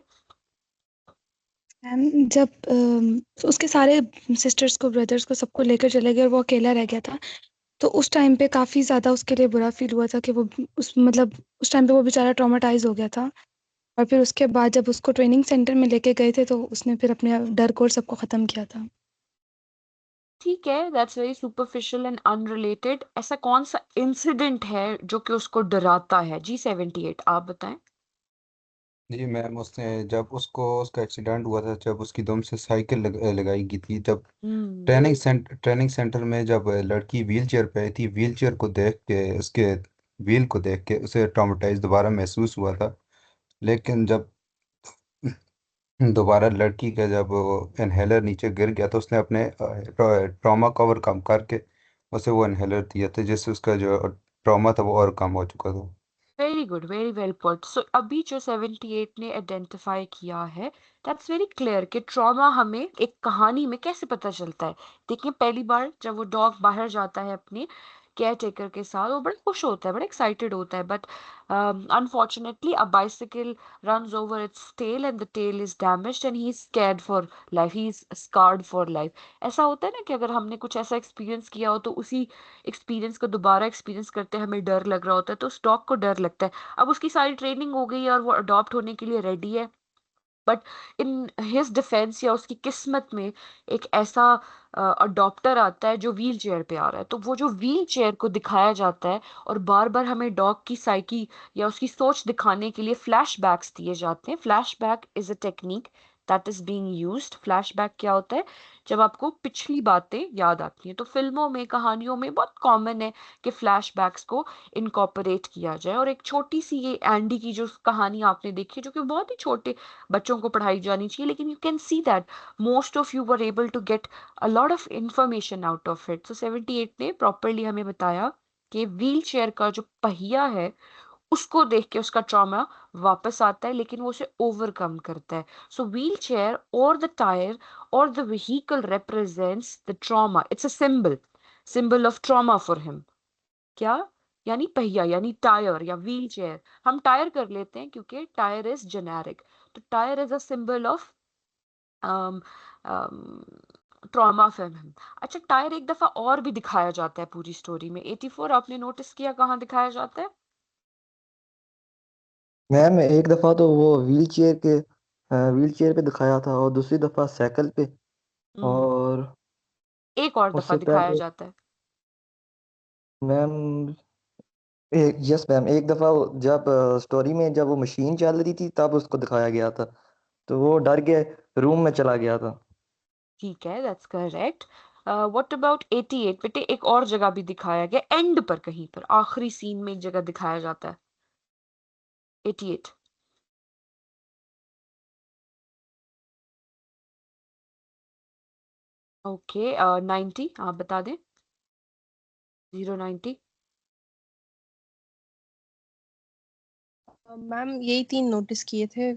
मैम जब उसके सारे सिस्टर्स को, ब्रदर्स को, सबको लेकर चले गए और वो अकेला रह गया था, तो उस टाइम पे काफी ज्यादा उसके लिए बुरा फील हुआ था कि वो उस मतलब उस टाइम पे वो बेचारा ट्रॉमेटाइज हो गया था। और फिर उसके बाद जब उसको ट्रेनिंग सेंटर में लेके गए थे तो उसने फिर अपने डर को और सबको खत्म किया था। ठीक है, that's very superficial and unrelated. ऐसा कौन सा इंसिडेंट है जो कि उसको डराता है? जी 78 आप बताएं। जी मैम, उसने जब उसको उसका एक्सीडेंट हुआ था, जब उसकी दुम से साइकिल लगाई गई थी, जब हम्म। ट्रेनिंग सेंटर में जब लड़की व्हील चेयर पे आई थी, व्हील चेयर को देख के, उसके व्हील को देख के उसे ट्रॉमेटाइज दोबारा महसूस हुआ था। लेकिन जब दोबारा लड़की का जब इनहेलर नीचे गिर गया तो उसने अपने ट्रॉमा को ओवरकम करके उसे वो इनहेलर दिया था, जिससे उसका जो ट्रॉमा था वो ओवरकम हो चुका था। Very good, very well put. So अभी जो 78 ने आइडेंटिफाई किया है, दैट्स वेरी क्लियर कि ट्रॉमा हमें एक कहानी में कैसे पता चलता है। देखिए, पहली बार जब वो डॉग बाहर जाता है अपने केयर टेकर के साथ, वो बड़ा खुश होता है, बड़ा एक्साइटेड होता है, but unfortunately a bicycle runs over its tail and the tail is damaged and he is scared for life, he is scarred for life। ऐसा होता है ना कि अगर हमने कुछ ऐसा एक्सपीरियंस किया हो तो उसी एक्सपीरियंस को दोबारा एक्सपीरियंस करते हमें डर लग रहा होता है, तो उस डॉग को डर लगता है। अब उसकी सारी ट्रेनिंग हो गई है और वो अडॉप्ट होने के लिए रेडी है, बट इन हिज डिफेंस या उसकी किस्मत में एक ऐसा अडॉप्टर आता है जो व्हील चेयर पे आ रहा है। तो वो जो व्हील चेयर को दिखाया जाता है और बार बार हमें डॉग की साइकी या उसकी सोच दिखाने के लिए फ्लैशबैक्स दिए जाते हैं। Flashback is a technique that is being used. Flashback क्या होता है? जब आपको पिछली बातें याद आती हैं। तो फिल्मों में, कहानियों में बहुत कॉमन है कि फ्लैशबैक्स को इनकॉर्पोरेट किया जाए। और एक छोटी सी ये एंडी की जो कहानी आपने देखी, जो कि बहुत ही छोटे बच्चों को पढ़ाई जानी चाहिए, लेकिन you can see that most of you were able to get a lot of information out of it. So 78 ने प्रॉपरली हमें बताया कि व्हील चेयर का जो पहिया है उसको देख के उसका ट्रॉमा वापस आता है, लेकिन वो उसे ओवरकम करता है। सो व्हील चेयर और द टायर और the vehicle represents the trauma. It's a symbol of trauma for him. क्या? यानी पहिया, यानी टायर या व्हील चेयर। हम टायर कर लेते हैं क्योंकि टायर इज जेनेरिक। तो tyre is a symbol of trauma film है। अच्छा, टायर एक दफा और भी दिखाया जाता है पूरी स्टोरी में। 84 आपने नोटिस किया कहाँ दिखाया जाता है? मैम एक दफा तो वो व्हील चेयर पे दिखाया था और दूसरी दफा साइकिल पे। हम्म और एक और दफा उससे दिखाया पहले जाता है। मैम यस मैम एक दफा जब स्टोरी में जब वो मशीन चल रही थी तब उसको दिखाया गया था, तो वो डर के रूम में चला गया था। ठीक है, दैट्स करेक्ट। व्हाट अबाउट 88 बेटे? एक और जगह भी दिखाया गया, एंड पर, कहीं पर आखिरी सीन में एक जगह दिखाया जाता है 88। ओके, 90 आप बता दें। 090। मैम यही 3 नोटिस किए थे।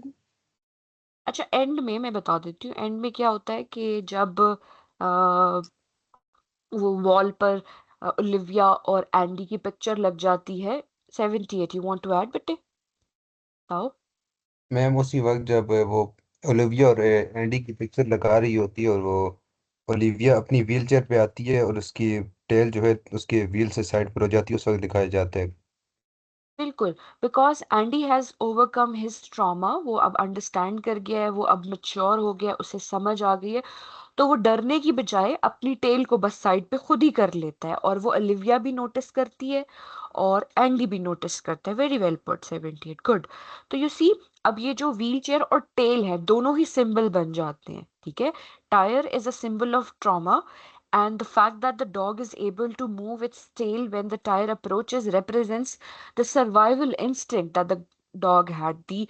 अच्छा, एंड में मैं बता देती हूँ। एंड में क्या होता है कि जब वो वॉल पर ओलिविया और एंडी की पिक्चर लग जाती है। 78 यू वांट टू ऐड बेटे? बताओ। मैम उसी वक्त जब वो ओलिविया और एंडी की पिक्चर लगा रही होती है और वो ओलिविया अपनी व्हील चेयर पे आती है और उसकी टेल जो है उसके व्हील से साइड पर हो जाती है, उस वक्त दिखाया जाता है। बिल्कुल, because Andy has overcome his trauma. वो अब अंडरस्टैंड कर गया है, वो अब मैच्योर हो गया है, उसे समझ आ गई है। तो वो डरने की बजाय अपनी टेल को बस साइड पे खुद ही कर लेता है, और वो ओलिविया भी नोटिस करती है और एंडी भी नोटिस करता है। Very well put 78, good. तो यू सी, अब ये जो व्हील चेयर और टेल है दोनों ही सिंबल बन जाते हैं। ठीक है, tyre is a symbol of trauma and the fact that the dog is able to move its tail when the tire approaches represents the survival instinct that the dog had, the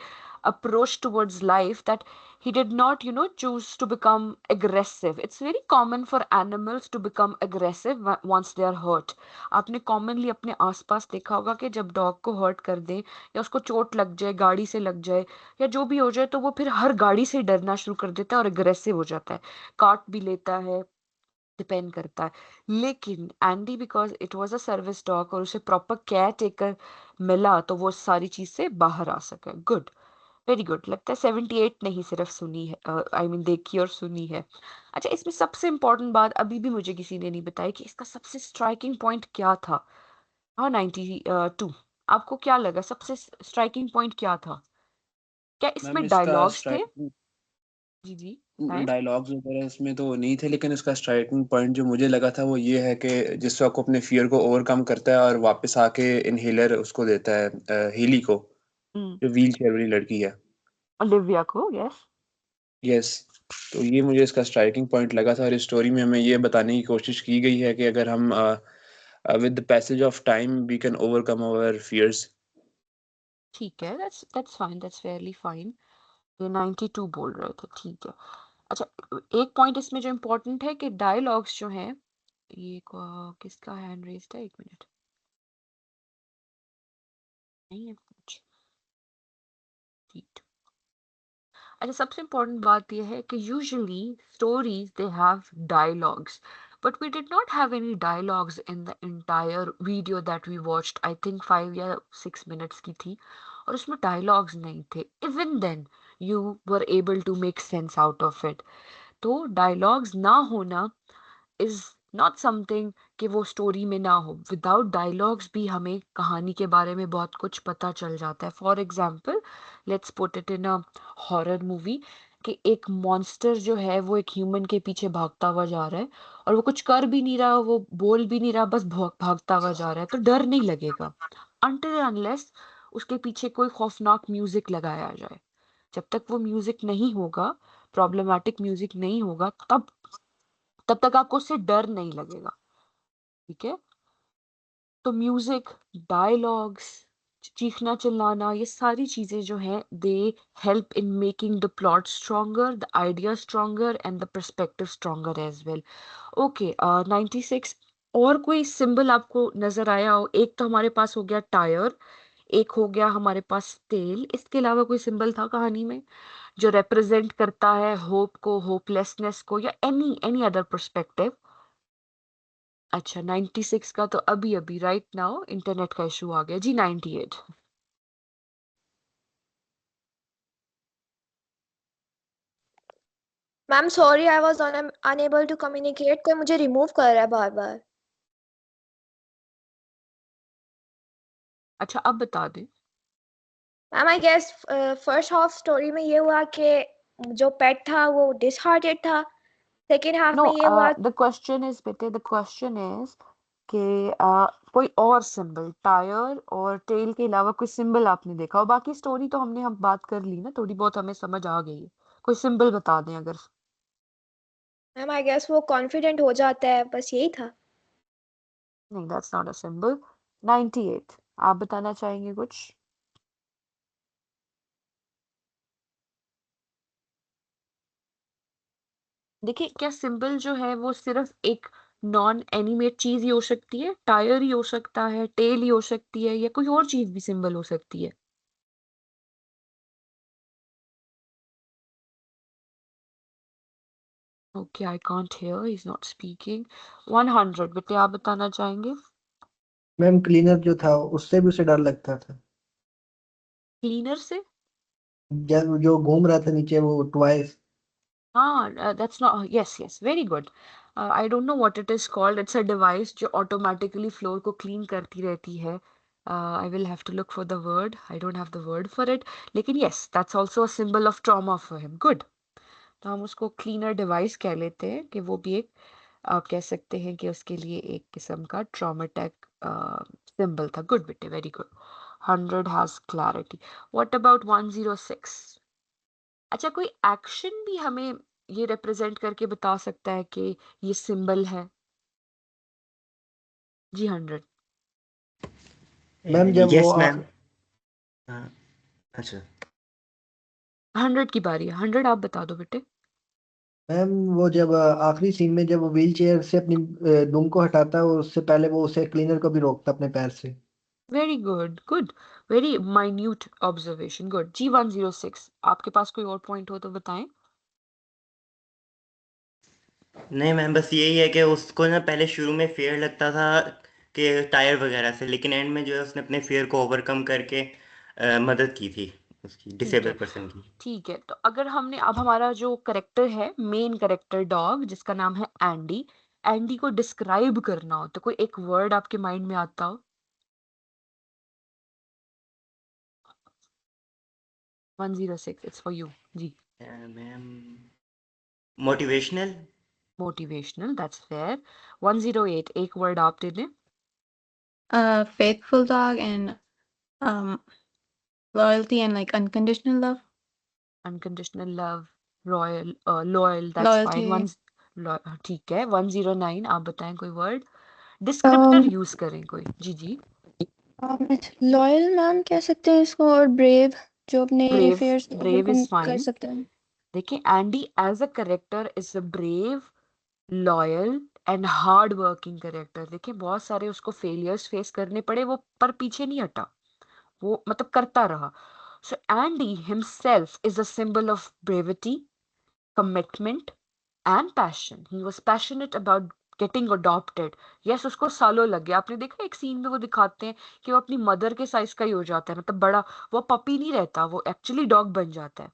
approach towards life, that he did not, choose to become aggressive. It's very common for animals to become aggressive once they are hurt. आपने commonly अपने आसपास देखा होगा कि जब dog को hurt कर दें या उसको चोट लग जाए, गाड़ी से लग जाए या जो भी हो जाए, तो वो फिर हर गाड़ी से डरना शुरू कर देता है और अग्रेसिव हो जाता है, काट भी लेता है, डिपेंड करता है। लेकिन Andy, because it was a service dog और उसे प्रॉपर केयर टेकर मिला, तो वो सारी चीज से बाहर आ सका। Good, very good. लगता है 78 नहीं सिर्फ सुनी है, आई मीन देखी और सुनी है। अच्छा, इसमें सबसे इंपॉर्टेंट बात अभी भी मुझे किसी ने नहीं बताई कि इसका सबसे स्ट्राइकिंग पॉइंट क्या था। हाँ, 92, आपको क्या लगा सबसे स्ट्राइकिंग पॉइंट क्या था? क्या मैम इसमें इसका डायलॉग्स थे? स्ट्राइकिंग जी जी, हैं? डायलॉग्स वगैरह इसमें तो नहीं थे, लेकिन इसका स्ट्राइकिंग पॉइंट जो मुझे लगा था वो ये है कि जिस वक्त वो अपने फियर को ओवरकम करता है और वापस आके इनहेलर उसको देता है हीली को, हम्म जो व्हील चेयर वाली लड़की है। ओलिविया को, यस। यस, तो ये मुझे इसका स्ट्राइकिंग पॉइंट लगा था। और इस स्टोरी में हमें ये बताने की कोशिश की गई है कि अगर हम with the passage of time we can overcome our fears. ठीक है, that's fine, that's fairly fine. ये 92 बोल रहे थे, ठीक है। अच्छा, एक पॉइंट इसमें जो इम्पोर्टेंट है कि डायलॉग्स जो हैं, ये किसका हैंड रेस्ड है? एक मिनट। नहीं है कुछ ठीक। अच्छा, सबसे इम्पोर्टेंट बात यह है कि usually stories they have dialogues, but we did not have any dialogues in the entire video that we watched. I think 5 या 6 मिनट्स की थी और उसमें डायलॉग्स नहीं थे। Even then you were able to make sense out of it. तो dialogues ना होना इज नॉट समथिंग कि वो स्टोरी में ना हो। विदाउट डायलॉग्स भी हमें कहानी के बारे में बहुत कुछ पता चल जाता है। For example, let's put it in a horror movie कि एक मॉन्स्टर जो है वो एक ह्यूमन के पीछे भागता हुआ जा रहा है और वो कुछ कर भी नहीं रहा, वो बोल भी नहीं रहा, बस भागता हुआ जा रहा है, तो डर नहीं लगेगा अनटिल अनलेस उसके पीछे कोई खौफनाक म्यूजिक लगाया जाए। जब तक वो म्यूजिक नहीं होगा, प्रॉब्लमेटिक म्यूजिक नहीं होगा, तब तक आपको उससे डर नहीं लगेगा। ठीक है, तो म्यूजिक, डायलॉग्स, चीखना चिल्लाना, ये सारी चीजें जो हैं they help in making the plot stronger, the idea stronger and the perspective stronger as well. Okay, 96 और कोई सिंबल आपको नजर आया हो? एक तो हमारे पास हो गया टायर, एक हो गया हमारे पास टेल, इसके अलावा कोई सिंबल था कहानी में जो रिप्रेजेंट करता है होप को, होपलेसनेस को, या एनी अदर पर्सपेक्टिव? अच्छा, 96 का तो अभी अभी राइट नाउ इंटरनेट का इशू आ गया जी। 98। Ma'am sorry, I was unable to communicate. कोई मुझे रिमूव कर रहा है बार बार। अच्छा, अब बता दे। Ma'am I guess first half story में ये हुआ कि जो पेट था वो डिसहार्टेड था। सेकेंड हाफ नो, में ये हुआ द क्वेश्चन इज बेटे, द क्वेश्चन इज कि कोई और सिंबल टायर और टेल के अलावा कोई सिंबल आपने देखा हो? बाकी स्टोरी तो हम बात कर ली ना, थोड़ी बहुत हमें समझ आ गई है। कोई सिंबल बता दें अगर। मैम आई गेस वो कॉन्फिडेंट हो जाता है, बस यही था। नहीं, दैट्स नॉट अ सिंबल। 98, आप बताना चाहेंगे कुछ? देखिए, क्या सिंबल जो है वो सिर्फ एक नॉन एनिमेट चीज ही हो सकती है? टायर ही हो सकता है, टेल ही हो सकती है, या कोई और चीज भी सिंबल हो सकती है? Okay, I can't hear, he is not speaking. 100 बेटे, आप बताना चाहेंगे? मैम क्लीनर जो था उससे भी उसे डर लगता था। क्लीनर से? जब जो घूम रहा था नीचे वो ट्वाइस। हाँ, that's not, yes yes, very good. I don't know what it is called. It's a device जो ऑटोमेटिकली फ्लोर को क्लीन करती रहती है। I will have to look for the word, I don't have the word for it, लेकिन yes, that's also a symbol of trauma for him. Good. तो हम उसको cleaner device कह लेते हैं कि वो भी एक, आप कह सकते हैं कि उसके लिए एक किस्म का ट्रॉमेटिक सिंबल था। गुड बेटे, very good. 100 has clarity. What about 106? अच्छा, कोई एक्शन भी हमें ये रिप्रेजेंट करके बता सकता है कि ये सिंबल है? जी 100। मैम जब वो यस मैम। अच्छा 100 की बारी है। 100 आप बता दो बेटे। मैम वो जब आखिरी सीन में जब वो व्हील चेयर से अपनी दुम को हटाता है और उससे पहले वो उसे क्लीनर को भी रोकता अपने पैर से। Very good, good, very minute observation. Good जी। 106, आपके पास कोई और पॉइंट हो तो बताएं। नहीं मैम, बस यही है कि उसको ना पहले शुरू में फेयर लगता था कि टायर वगैरह से, लेकिन एंड में जो है उसने अपने फेयर को ओवरकम करके मदद की थी उसकी ठीक डिसेबल है, पर्सन की। ठीक है। तो अगर हमने अब हमारा जो करेक्टर है, मेन करेक्टर डॉग जिसका नाम है एंडी, एंडी को डिस्क्राइब करना हो तो कोई एक वर्ड आपके माइंड में आता हो? 106, इट्स फॉर यू जी। Ma'am motivational. Motivational, that's fair. 108, एक वर्ड आप दे दें। Faithful dog and um loyalty and like unconditional love. Unconditional love, royal, loyal, that's fine. Loyalty. ठीक है। 109, आप बताएं कोई वर्ड, डिस्क्रिप्टर Um, यूज करें कोई। जी जी। लॉयल मैम कह सकते हैं इसको, और ब्रेव जो अपने brave, fears brave overcome is कर फाइन। सकते हैं। देखिए, Andy as a character is a brave, loyal and hard working character. देखिए, बहुत सारे उसको फेलियर्स फेस करने पड़े, वो पर पीछे नहीं हटा, वो मतलब करता रहा. So Andy himself is a symbol of bravery, commitment and passion. He was passionate about getting adopted. Yes, उसको सालों लग गया. आपने देखा एक सीन में वो दिखाते हैं कि वो अपनी मदर के साइज का ही हो जाता है, मतलब बड़ा. वो पपी नहीं रहता, वो एक्चुअली डॉग बन जाता है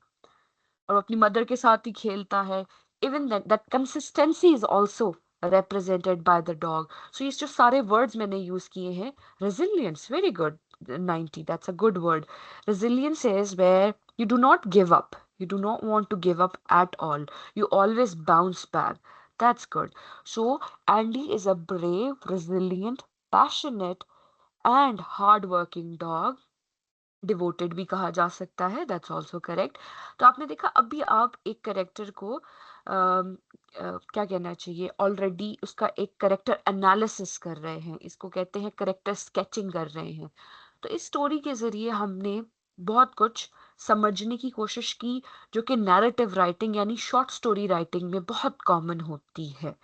और अपनी मदर के साथ ही खेलता है. Even that consistency is also represented by the dog. So ये जो सारे words मैंने use किए हैं. Resilience, very good. 90, that's a good word. Resilience is where you do not give up. You do not want to give up at all. You always bounce back. That's good. So Andy is a brave, resilient, passionate and hardworking dog. Devoted भी कहा जा सकता है. That's also correct. तो आपने देखा अभी आप एक करेक्टर को क्या कहना चाहिए, ऑलरेडी उसका एक करेक्टर एनालिसिस कर रहे हैं. इसको कहते हैं करेक्टर स्केचिंग कर रहे हैं. तो इस स्टोरी के जरिए हमने बहुत कुछ समझने की कोशिश की जो कि नैरेटिव राइटिंग यानी शॉर्ट स्टोरी राइटिंग में बहुत कॉमन होती है.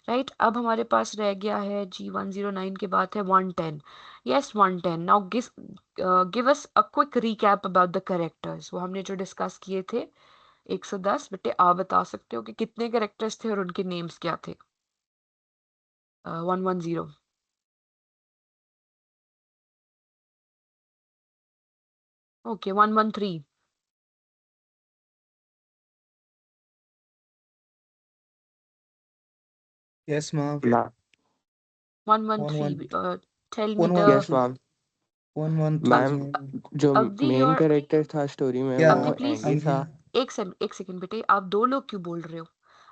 राइट. अब हमारे पास रह गया है जी 109 के बाद है 110. Yes 110. Now give us a quick recap about the characters. वो हमने जो डिस्कस किए थे 110. बेटे आप बता सकते हो कि कितने कैरेक्टर्स थे और उनके नेम्स क्या थे. 110. Okay. 113. Yes, ma'am. 113. Tell me One the yes ma'am. 113 ma'am जो अवधि मेन योर कैरेक्टर था स्टोरी में Yeah, वो अवधि प्लीज एंडी था. एक सेकंड बेटे. आप दो लोग क्यों बोल रहे हो.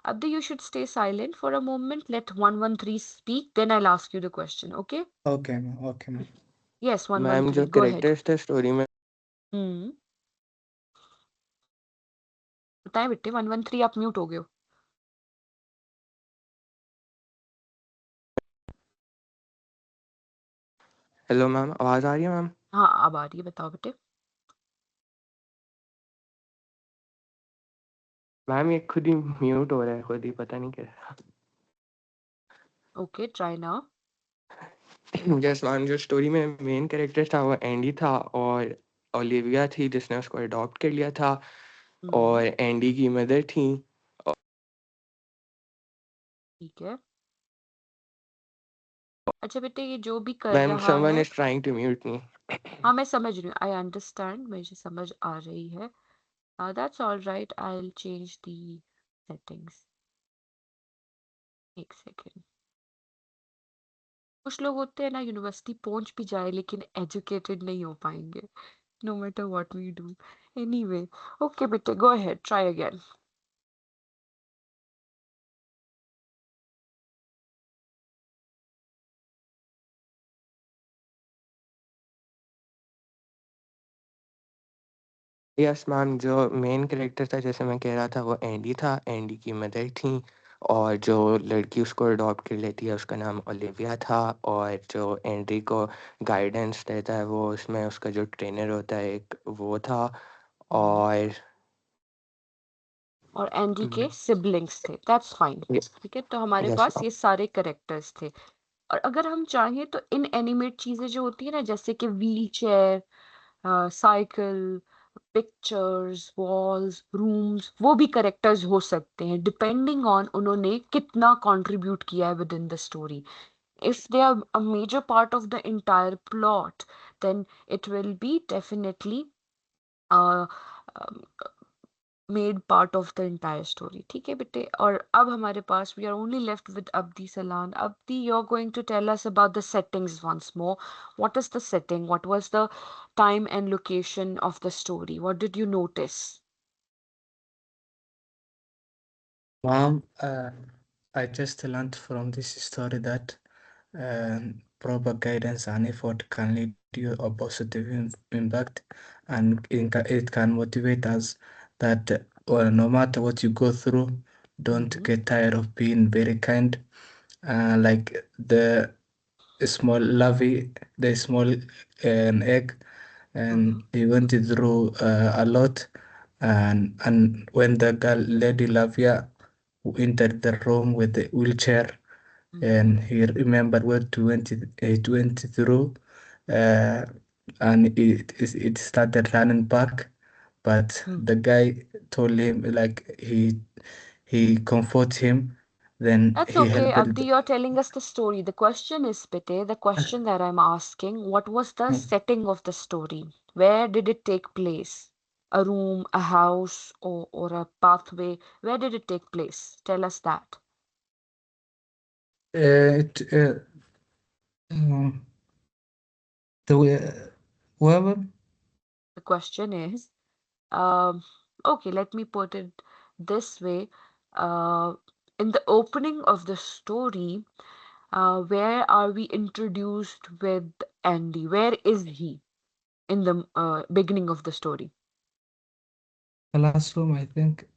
Abdi, you should stay silent for a moment. Let 113 speak. Then I'll ask you the question. Okay? okay, ma'am. Okay, ma'am. Yes, ma'am जो 113. Go ahead. कैरेक्टर्स थे स्टोरी में हम्म. बताएं बेटे. 113 आप म्यूट हो गए हो. हेलो मैम, आवाज आ रही है मैम? हाँ अब आ रही है. बताओ बेटे. मैम ये खुद ही म्यूट हो रहा है, खुद ही पता नहीं कैसे. Okay, try now. Yes ma'am जो स्टोरी में मेन कैरेक्टर था वो एंडी था और ओलिविया थी जिसने उसको अडॉप्ट कर लिया था और एंडी की मदर थी. ठीक है. अच्छा बेटे ये जो भी कर मैम रहा समवन है. इज ट्राइंग टू म्यूट मी. हाँ मैं समझ रही हूँ. I understand. मुझे समझ आ रही है. That's all right. I'll change the settings. एक सेकेंड. कुछ लोग होते हैं ना यूनिवर्सिटी पहुंच भी जाए लेकिन एजुकेटेड नहीं हो पाएंगे. No matter what we do. Anyway, okay, bete, go ahead, try again. Yes ma'am जो मेन कैरेक्टर था जैसे मैं कह रहा था वो एंडी था. एंडी की मदर थी और जो लड़की उसको अडॉप्ट कर लेती है उसका नाम ओलिविया था और जो एंडी को गाइडेंस देता है वो उसमें उसका जो ट्रेनर होता है एक वो था. और और एंडी के सिबलिंग्स थे. That's fine. ठीक है. तो हमारे यस पास ये सारे करेक्टर्स थे. और अगर हम चाहें तो इन एनिमेट चीजें जो होती है ना जैसे कि wheel chair, cycle, pictures, walls, rooms, वो भी करेक्टर्स हो सकते हैं डिपेंडिंग ऑन उन्होंने कितना कंट्रीब्यूट किया है with in the story. If they are a major part of the entire plot, then it will be definitely uh, um, made part of the entire story. ठीक है बेटे. और अब हमारे पास we are only left with Abdi Salan. Abdi, you're going to tell us about the settings once more. What is the setting? What was the time and location of the story? What did you notice? Mom, I just learned from this story that proper guidance and effort can lead to a positive impact, and it can motivate us that no matter what you go through, don't get tired of being very kind. Like the small Lovey, the small egg, and he went through a lot. And when the girl, Lady Lavia, who entered the room with the wheelchair, and he remembered what he went through. and it started running back, but the guy told him like he comforts him, then That's he okay, helped. Abdi. You're telling us the story. The question is, Pite, the question that I'm asking, what was the setting of the story? Where did it take place? A room, a house, or a pathway? Where did it take place? Tell us that. It the whoever. The question is, um, okay, let me put it this way. Uh, in the opening of the story, where are we introduced with Andy? Where is he in the beginning of the story? Classroom, I think.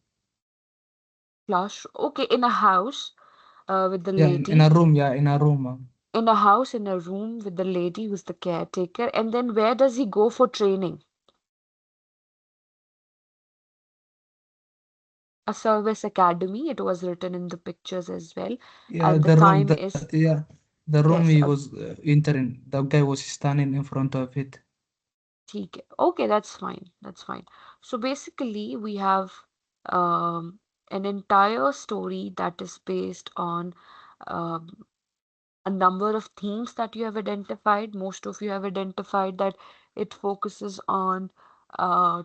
Class, okay, in a house with the Yeah, in lady, a room. Yeah, in a room. in a house, in a room with the lady who's the caretaker, and then where does he go for training? A service academy, it was written in the pictures as well, Yeah, and the the room. time is, The room yes, he was entering. The guy was standing in front of it. ठीक है. Okay, that's fine. That's fine. So basically, we have um, an entire story that is based on um, a number of themes that you have identified. Most of you have identified that it focuses on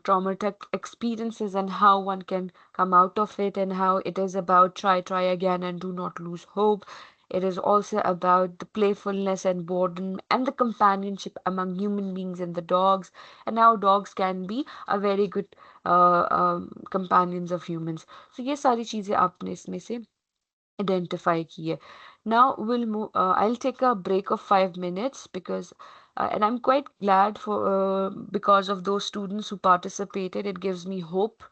traumatic experiences and how one can come out of it, and how it is about try again, and do not lose hope. It is also about the playfulness and boredom and the companionship among human beings and the dogs, and how dogs can be a very good companions of humans. So ये सारी चीजें आपने इसमें से identify की है. Now we'll move. I'll take a break of 5 minutes because, and I'm quite glad for because of those students who participated. It gives me hope.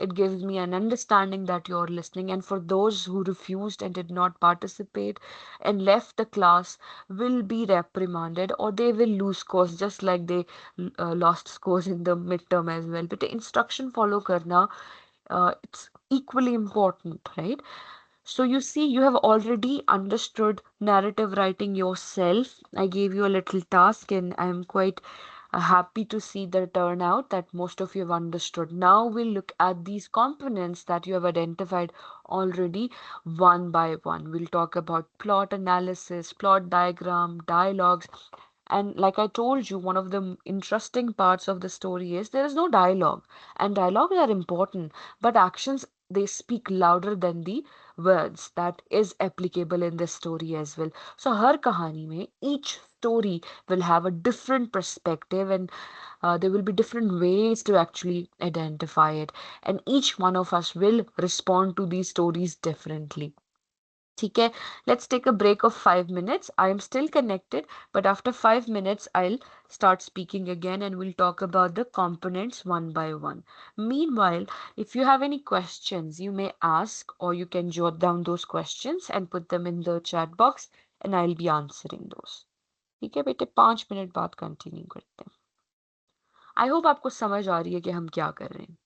It gives me an understanding that you're listening. And for those who refused and did not participate and left the class, will be reprimanded or they will lose scores just like they lost scores in the midterm as well. But the instruction follow karna, it's equally important, right? So you see, you have already understood narrative writing yourself. I gave you a little task, and I'm quite happy to see the turnout that most of you have understood. Now we'll look at these components that you have identified already one by one. We'll talk about plot analysis, plot diagram, dialogues. And like I told you, one of the interesting parts of the story is there is no dialogue, and dialogues are important, but actions they speak louder than the words. That is applicable in this story as well. So हर कहानी में each story will have a different perspective, and there will be different ways to actually identify it, and each one of us will respond to these stories differently. ठीक है, let's take a break of 5 minutes. I am still connected, but after 5 minutes, I'll start speaking again and we'll talk about the components one by one. Meanwhile, if you have any questions, you may ask or you can jot down those questions and put them in the chat box and I'll be answering those. ठीक है बेटे, 5 minute बाद continue करते हैं. I hope आपको समझ आ रही है कि हम क्या कर रहे हैं.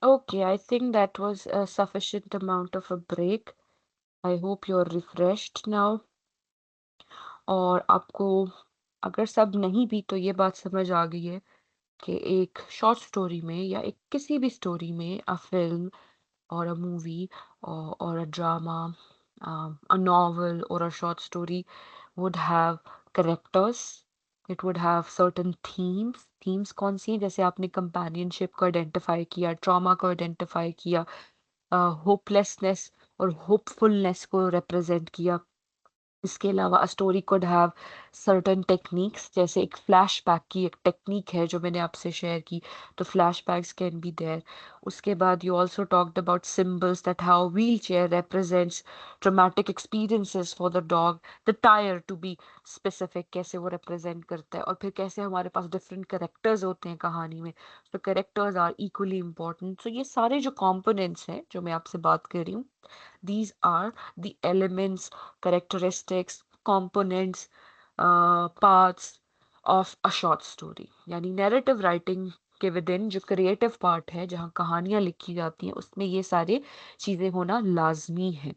Okay, I think that was a sufficient amount of a break. I hope you're refreshed now. और आपको अगर सब नहीं भी तो ये बात समझ आ गई है कि एक शॉर्ट स्टोरी में या एक किसी भी स्टोरी में a film or a movie or a drama, a novel or a short story would have characters. It would have certain themes. Themes कौन सी हैं? जैसे आपने companionship को identify किया, trauma को identify किया, hopelessness और hopefulness को represent किया. इसके अलावा story could have certain techniques जैसे एक फ्लैशबैक की एक टेक्निक है जो मैंने आपसे शेयर की तो flashbacks can be there. उसके बाद you also talked about symbols that how wheelchair represents traumatic experiences for the dog, the tire to be specific कैसे वो represent करता है और फिर कैसे हमारे पास different characters होते हैं कहानी में तो characters are equally important. So ये सारे जो components हैं जो मैं आपसे बात कर रही हूँ these are the elements, characteristics, components, parts of a short story. यानी narrative writing के within जो creative part है जहाँ कहानियाँ लिखी जाती हैं उसमें ये सारे चीजें होना लाजमी है.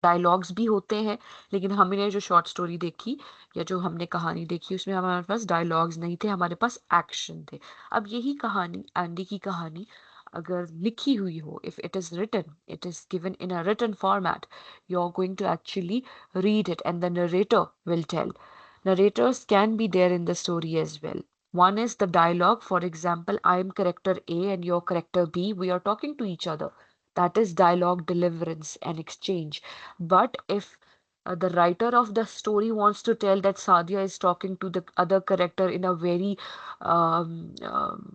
डायलॉग्स भी होते हैं लेकिन हमने जो शॉर्ट स्टोरी देखी या जो हमने कहानी देखी उसमें हमारे पास डायलॉग्स नहीं थे हमारे पास एक्शन थे. अब यही कहानी एंडी की कहानी अगर लिखी हुई हो if it is written, it is given in a written format, you're going to actually read it and the narrator will tell. Narrators can be there in the story as well. One is the dialogue. For example, I am character A and you're character B. We are talking to each other. That is dialogue deliverance and exchange. But if the writer of the story wants to tell that Sadia is talking to the other character in a very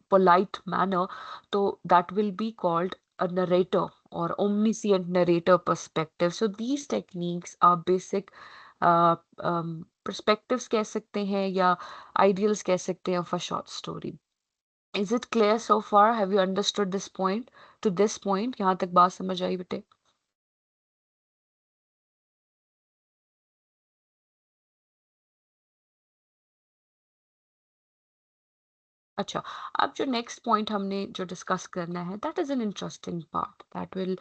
polite manner, so that will be called a narrator or omniscient narrator perspective. So these techniques are basic perspectives कह सकते हैं या ideals कह सकते हैं of a short story. Is it clear so far? Have you understood this point? To this point, यहाँ तक बात समझ आई बेटे? अच्छा, अब जो next point हमने जो discuss करना है, that is an interesting part. That will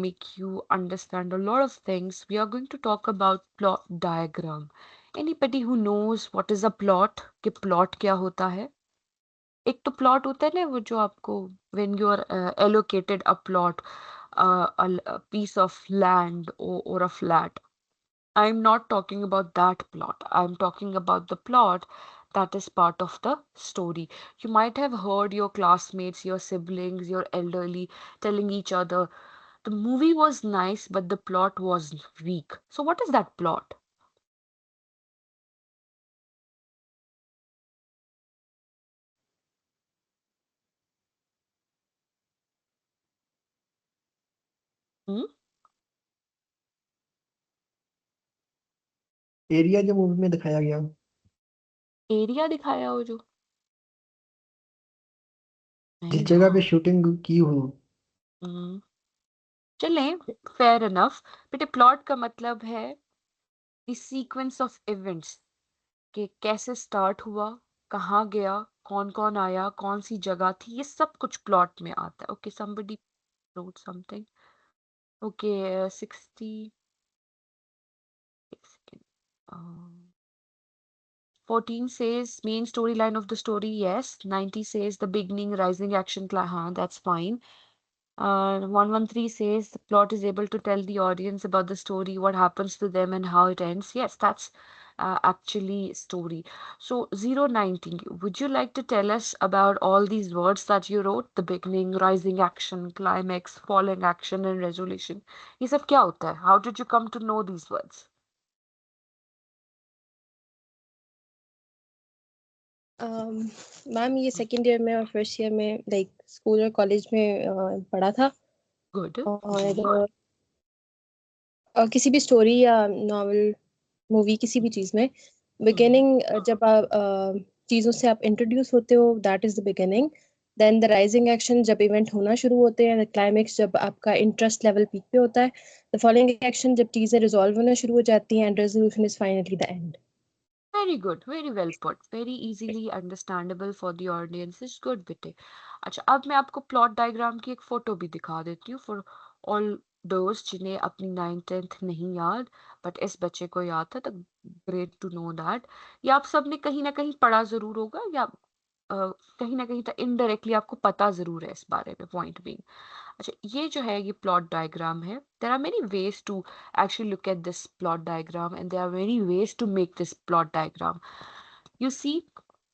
make you understand a lot of things. We are going to talk about plot diagram. Anybody who knows what is a plot? कि plot क्या होता है? एक तो plot होता है ना वो जो आपको when you are allocated a plot, a piece of land or a flat. I'm not talking about that plot. I'm talking about the plot that is part of the story. You might have heard your classmates, your siblings, your elderly telling each other, the movie was nice, but the plot was weak. So, what is that plot? Hmm? Area जो movie में दिखाया गया हो। Area दिखाया हो जो जिस नहीं जगह पे हाँ शूटिंग की हो। हम्म, चलें फेयर इनफ बेटे प्लॉट का मतलब है द सीक्वेंस ऑफ इवेंट्स कि कैसे स्टार्ट हुआ कहाँ गया कौन कौन आया कौन सी जगह थी ये सब कुछ प्लॉट में आता है okay somebody wrote something okay 60 एक second. 14 says main storyline of the story yes 90 says the beginning rising action हाँ that's fine 113 says the plot is able to tell the audience about the story, what happens to them, and how it ends. Yes, that's actually story. So 019, would you like to tell us about all these words that you wrote? The beginning, rising action, climax, falling action, and resolution. ये सब क्या होता है? How did you come to know these words? Ma'am ये second year में और first year में like school और कॉलेज में पढ़ा था Good. और किसी भी स्टोरी या नॉवल मूवी किसी भी चीज़ में बिगिनिंग जब आप चीज़ों से आप इंट्रोड्यूस होते हो that is the beginning then the rising action जब इवेंट होना शुरू होते हैं द क्लाइमेक्स जब आपका इंटरेस्ट लेवल पीक पे होता है द फॉलोइंग एक्शन जब चीज़ें रिजॉल्व होना शुरू हो जाती हैं and resolution is finally the end very good, very well put, very easily understandable for the audience, is good बेटे। अच्छा, अब मैं आपको प्लॉट डायग्राम की एक फोटो भी दिखा देती हूँ फॉर ऑल दोज जिन्हें अपनी 9th 10th नहीं याद, बट इस बच्चे को याद था, तो ग्रेट टू नो दैट। ये आप सबने कहीं ना कहीं पढ़ा जरूर होगा, या कहीं ना कहीं तो इनडायरेक्टली आपको पता जरूर है इस बारे में, पॉइंट बीइंग। अच्छा, ये जो है ये प्लॉट डायग्राम है। There are many ways to actually look at this plot diagram, and there are many ways to make this plot diagram. You see,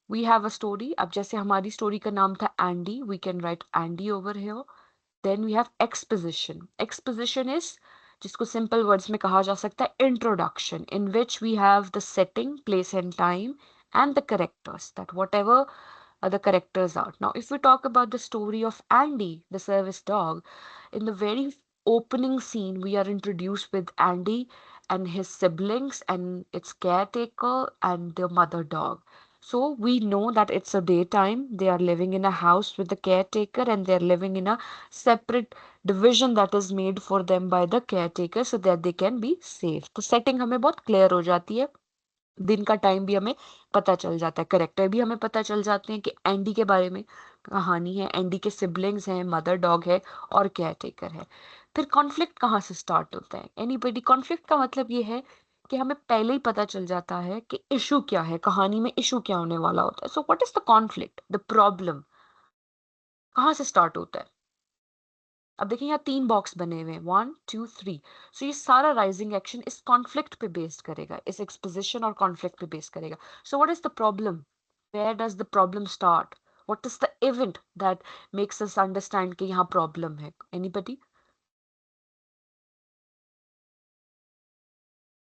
we have a story. अब जैसे हमारी story का नाम था Andy, we can write Andy over here. Then we have exposition. Exposition is जिसको simple words में कहा जा सकता है introduction, in which we have the setting, place and time, and the characters, that whatever the characters are. Now, if we talk about the story of Andy, the service dog, in the very opening scene, we are introduced with Andy and his siblings and its caretaker and their mother dog. So we know that it's a daytime. They are living in a house with the caretaker, and they're living in a separate division that is made for them by the caretaker so that they can be safe. तो setting हमें बहुत clear हो जाती है, दिन का time भी हमें पता चल जाता है, करेक्टर भी हमें पता चल जाते हैं कि एंडी के बारे में कहानी है, एंडी के सिबलिंग्स हैं, मदर डॉग है और केयरटेकर है। फिर कॉन्फ्लिक्ट कहाँ से स्टार्ट होता है? एनीबडी? कॉन्फ्लिक्ट का मतलब ये है कि हमें पहले ही पता चल जाता है कि इशू क्या है, कहानी में इशू क्या होने वाला होता है। सो what is the conflict, the problem कहाँ से स्टार्ट होता है? अब देखिए यहाँ 3 बॉक्स बने हुए हैं, 1 2 3। सो ये सारा राइजिंग एक्शन इस कॉन्फ्लिक्ट पे बेस्ड करेगा, इस एक्सपोजिशन और कॉन्फ्लिक्ट पे बेस्ड करेगा। So what is the problem? Where does the problem start? What is the event that makes us understand कि यहाँ प्रॉब्लम है? एनीबडी?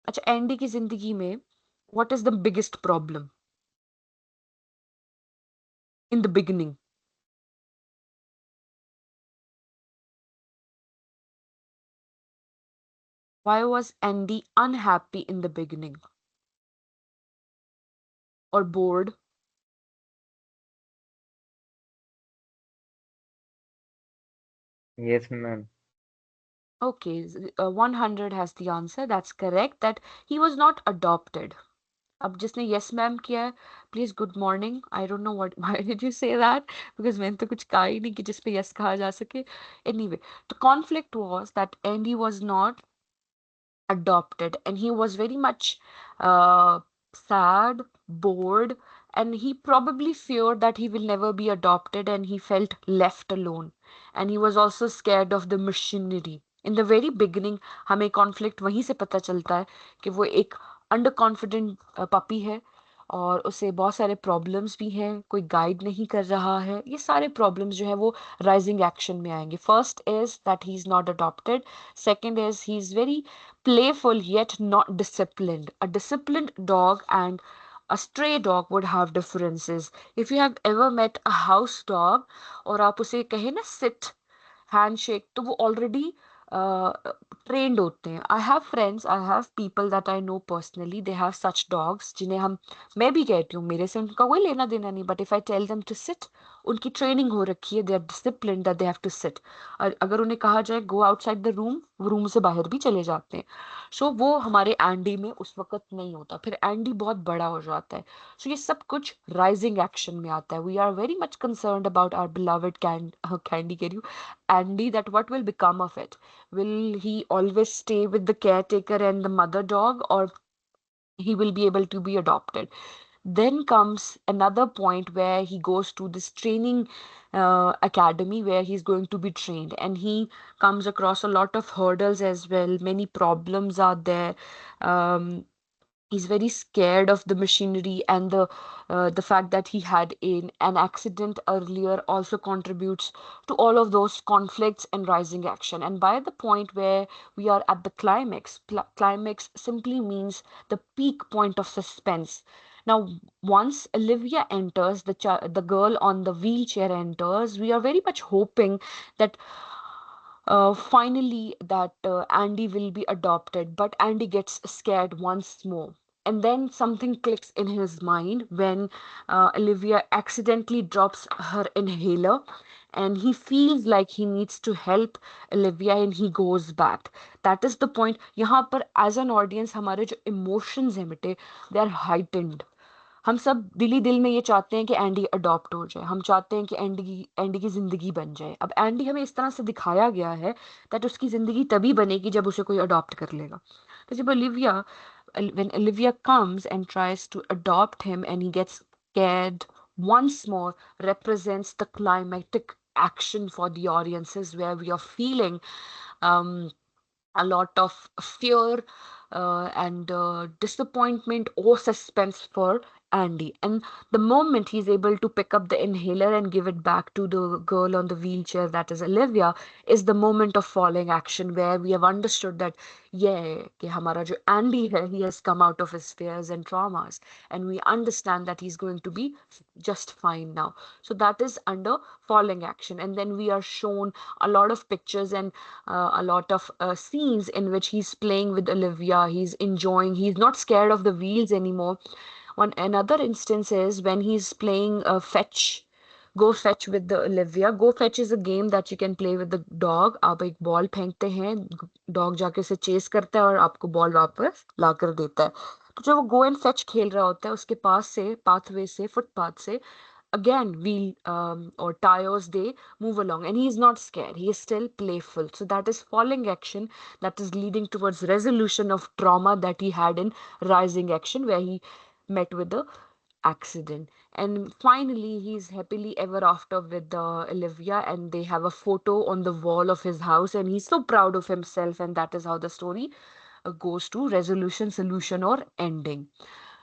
अच्छा, एंडी की जिंदगी में what is the biggest problem in the beginning? Why was Andy unhappy in the beginning or bored? Yes, ma'am. Okay, 100 has the answer. That's correct. That he was not adopted. अब जिसने yes ma'am किया है, please good morning. I don't know why did you say that? Because मैंने तो कुछ कहा ही नहीं कि जिस पे yes कहा जा सके. Anyway, the conflict was that Andy was not adopted, and he was very much sad, bored, and he probably feared that he will never be adopted, and he felt left alone, and he was also scared of the machinery. In the very beginning हमें conflict वहीं से पता चलता है कि वो एक under confident puppy है और उसे बहुत सारे प्रॉब्लम्स भी हैं, कोई गाइड नहीं कर रहा है। ये सारे प्रॉब्लम्स जो है वो राइजिंग एक्शन में आएंगे। First is that he is not adopted, second is he is very playful yet not disciplined. A disciplined dog and a stray dog would have differences. If you have ever met a house dog और आप उसे कहे ना sit, handshake, तो वो already trained होते हैं। I have friends, I have people that I know personally, they have such dogs जिन्हें मैं भी कहती हूँ, मेरे से उनका कोई लेना देना नहीं, but if I tell them to sit, उनकी ट्रेनिंग हो रखी है, they are disciplined that they have to sit। और अगर उन्हें कहा जाए go outside the room, वो रूम से बाहर भी चले जाते हैं। सो वो हमारे एंडी में उस वक्त नहीं होता, फिर एंडी बहुत बड़ा हो जाता है। सो ये सब कुछ राइजिंग एक्शन में आता है। We are very much concerned about our beloved candy कह रही हूँ, Andy, that what will become of it? Will he always stay with the caretaker and the mother dog, or he will be able to be adopted? Then comes another point where he goes to this training academy where he's going to be trained, and he comes across a lot of hurdles as well. Many problems are there. Um, he's very scared of the machinery, and the fact that he had an accident earlier also contributes to all of those conflicts and rising action. And by the point where we are at the climax, climax simply means the peak point of suspense. Now, once Olivia enters, the girl on the wheelchair enters, we are very much hoping that finally that Andy will be adopted, but Andy gets scared once more. And then something clicks in his mind when Olivia accidentally drops her inhaler, and he feels like he needs to help Olivia and he goes back. That is the point. यहाँ पर as an audience हमारे जो emotions हैं बेटे, they are heightened. हम सब दिली दिल में ये चाहते हैं कि एंडी अडॉप्ट हो जाए, हम चाहते हैं कि एंडी की जिंदगी बन जाए. अब एंडी हमें इस तरह से दिखाया गया है दैट उसकी जिंदगी तभी बनेगी जब उसे कोई अडॉप्ट कर लेगा. तो जब when Olivia comes and tries to adopt him and he gets scared, once more represents the climatic action for the audiences where we are feeling um, a lot of fear and disappointment or suspense for Andy. And the moment he's able to pick up the inhaler and give it back to the girl on the wheelchair, that is Olivia, is the moment of falling action where we have understood that, yeah, कि हमारा जो Andy है, he has come out of his fears and traumas, and we understand that he's going to be just fine now. So that is under falling action. And then we are shown a lot of pictures and a lot of scenes in which he's playing with Olivia, he's enjoying, he's not scared of the wheels anymore. One another instance is when he's playing fetch, go fetch with the Olivia. Go fetch is a game that you can play with the dog. आप एक ball फेंकते हैं, dog जाके उसे chess करता है और आपको बॉल वापस ला कर देता है. तो जब वो गो एंड फेच खेल रहा होता है, उसके पास से पाथवे से फुटपाथ से again wheel or tires, they move along and he is not scared, he is still playful. So that is falling action, that is leading towards resolution of trauma that he had in rising action where he met with the accident. And finally he's happily ever after with Olivia, and they have a photo on the wall of his house and he's so proud of himself, and that is how the story goes to resolution, solution, or ending.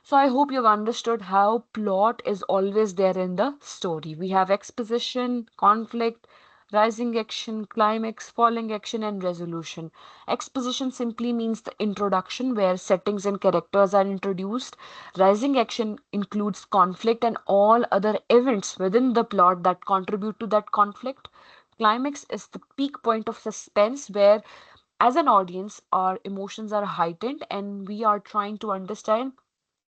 So I hope you've understood how plot is always there in the story. We have exposition, conflict, rising action, climax, falling action, and resolution. Exposition simply means the introduction where settings and characters are introduced. Rising action includes conflict and all other events within the plot that contribute to that conflict. Climax is the peak point of suspense where, as an audience, our emotions are heightened and we are trying to understand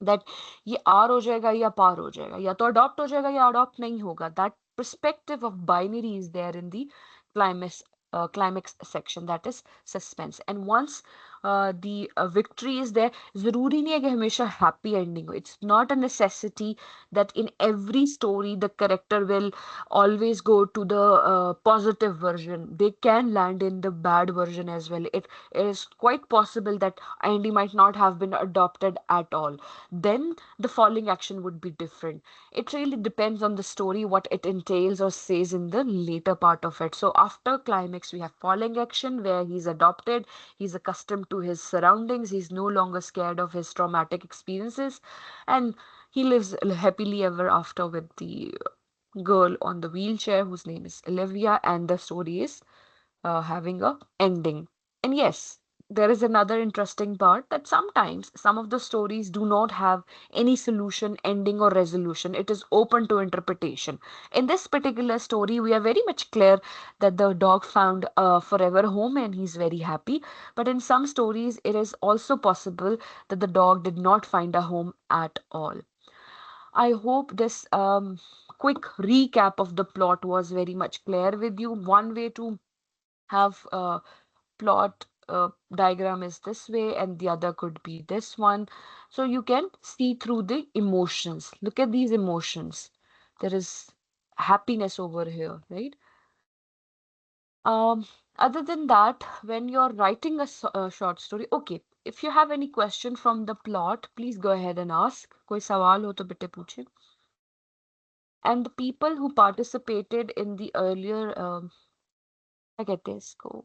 that ये are हो जाएगा या पार हो जाएगा, या तो adopt हो जाएगा या अडॉप्ट नहीं होगा. That perspective of binary is there in the climax section, that is suspense. And once the victory is there, जरूरी नहीं है कि हमेशा happy ending हो. It's not a necessity that in every story the character will always go to the positive version. They can land in the bad version as well. It is quite possible that Andy might not have been adopted at all. Then the falling action would be different. It really depends on the story, what it entails or says in the later part of it. So after climax, we have falling action where he's adopted, he's accustomed to his surroundings, he's no longer scared of his traumatic experiences, and he lives happily ever after with the girl on the wheelchair whose name is Olivia, and the story is having a ending. And yes, there is another interesting part that sometimes some of the stories do not have any solution, ending, or resolution. It is open to interpretation. In this particular story, we are very much clear that the dog found a forever home and he's very happy. But in some stories, it is also possible that the dog did not find a home at all. I hope this quick recap of the plot was very much clear with you. One way to have plot diagram is this way and the other could be this one, so you can see through the emotions. Look at these emotions, there is happiness over here, right? Other than that, when you're writing a short story, okay, if you have any question from the plot, please go ahead and ask. कोई सवाल हो तो बेटे पूछे. And the people who participated in the earlier क्या कहते हैं इसको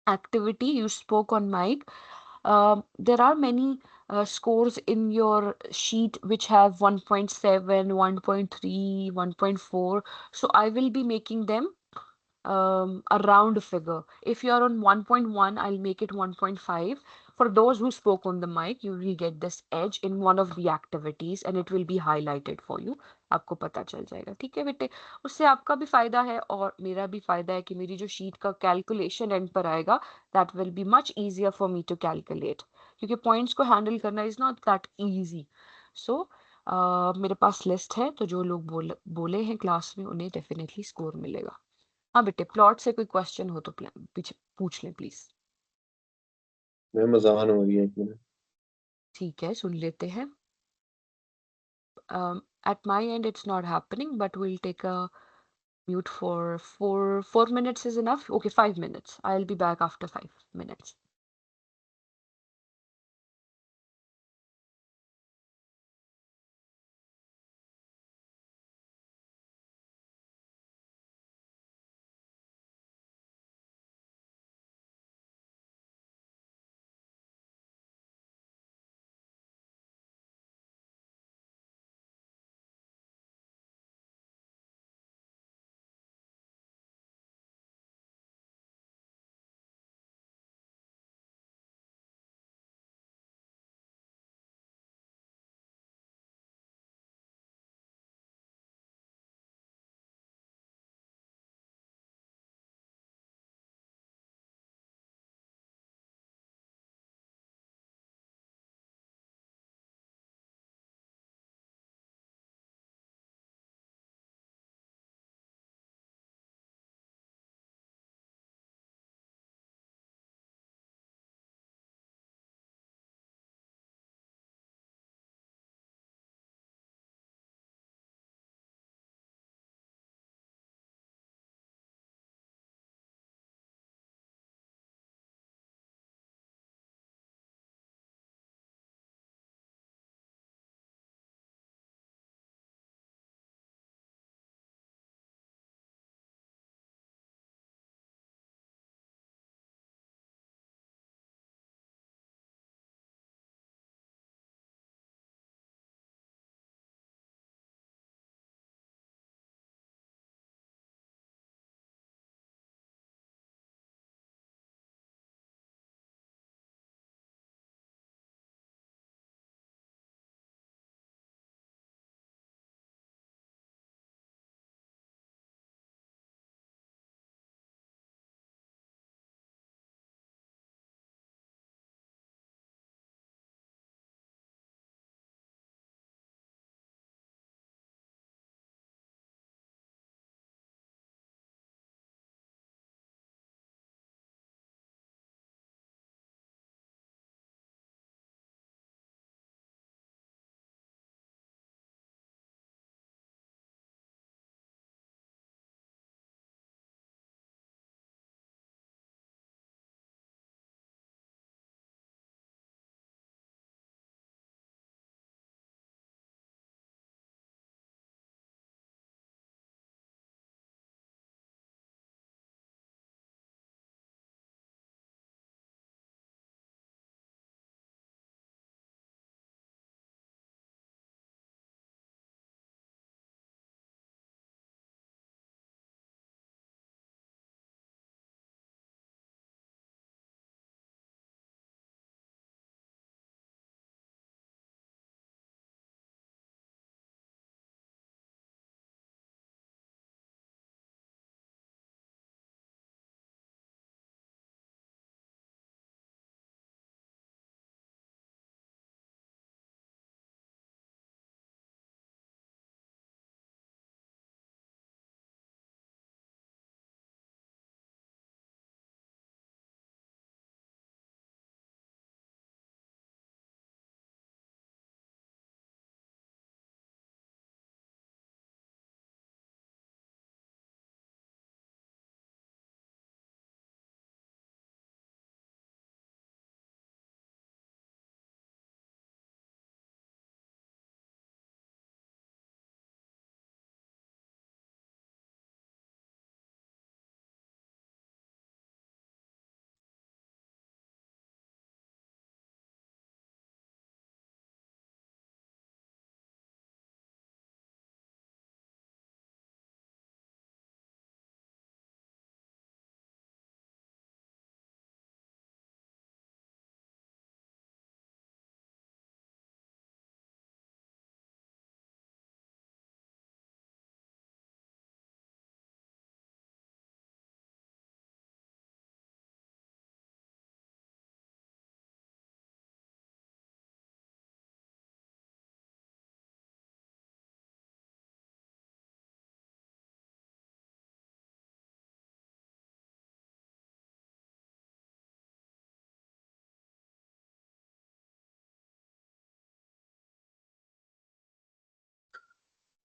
activity, you spoke on mic. There are many scores in your sheet which have 1.7, 1.3, 1.4. So I will be making them a round figure. If you are on 1.1, I'll make it 1.5. For those who spoke on the mic, you will get this edge in one of the activities and it will be highlighted for you. आपको पता चल जाएगा, ठीक है बेटे. उससे आपका भी फायदा है और मेरा भी फायदा है कि मेरी जो शीट का कैलकुलेशन एंड पर आएगा, that will be much easier for me to calculate. क्योंकि पॉइंट्स को हैंडल करना इज नॉट दैट इजी। सो मेरे पास लिस्ट है, तो जो लोग बोले हैं क्लास में उन्हें डेफिनेटली स्कोर मिलेगा। हाँ बेटे, प्लॉट से कोई क्वेश्चन हो तो पीछे पूछ लें प्लीज। मैम अजान हो रही है इसमें। ठीक है, सुन लेते हैं। At my end it's not happening, but we'll take a mute for 4 minutes is enough. Okay, 5 minutes. I'll be back after 5 minutes.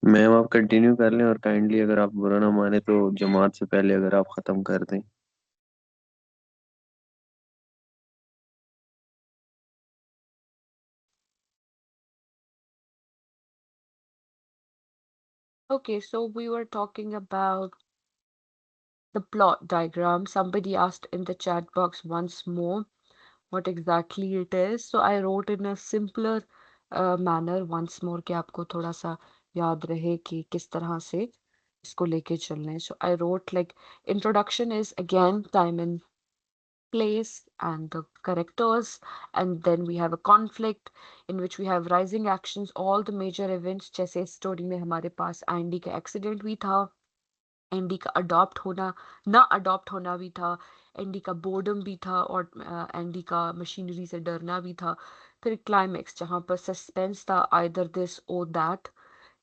Ma'am आप कंटिन्यू कर लें और काइंडली अगर आप बुरा ना माने तो जमात से पहले अगर आप खत्म कर दें। Okay, so we were talking about the plot diagram. Somebody asked in the chat box once more what exactly it is. So I wrote in a simpler manner once more कि आपको थोड़ा सा याद रहे कि किस तरह से इसको लेके चलना है. So I wrote like introduction is again time and place and the characters, and then we have a conflict in which we have rising actions, all the major events. जैसे स्टोरी में हमारे पास एंडी का accident भी था, Andy का adopt होना ना adopt होना भी था, एंडी का बोर्डम भी था, और एंडी का मशीनरी से डरना भी था. फिर क्लाइमेक्स जहाँ पर सस्पेंस था, आइदर दिस और दैट,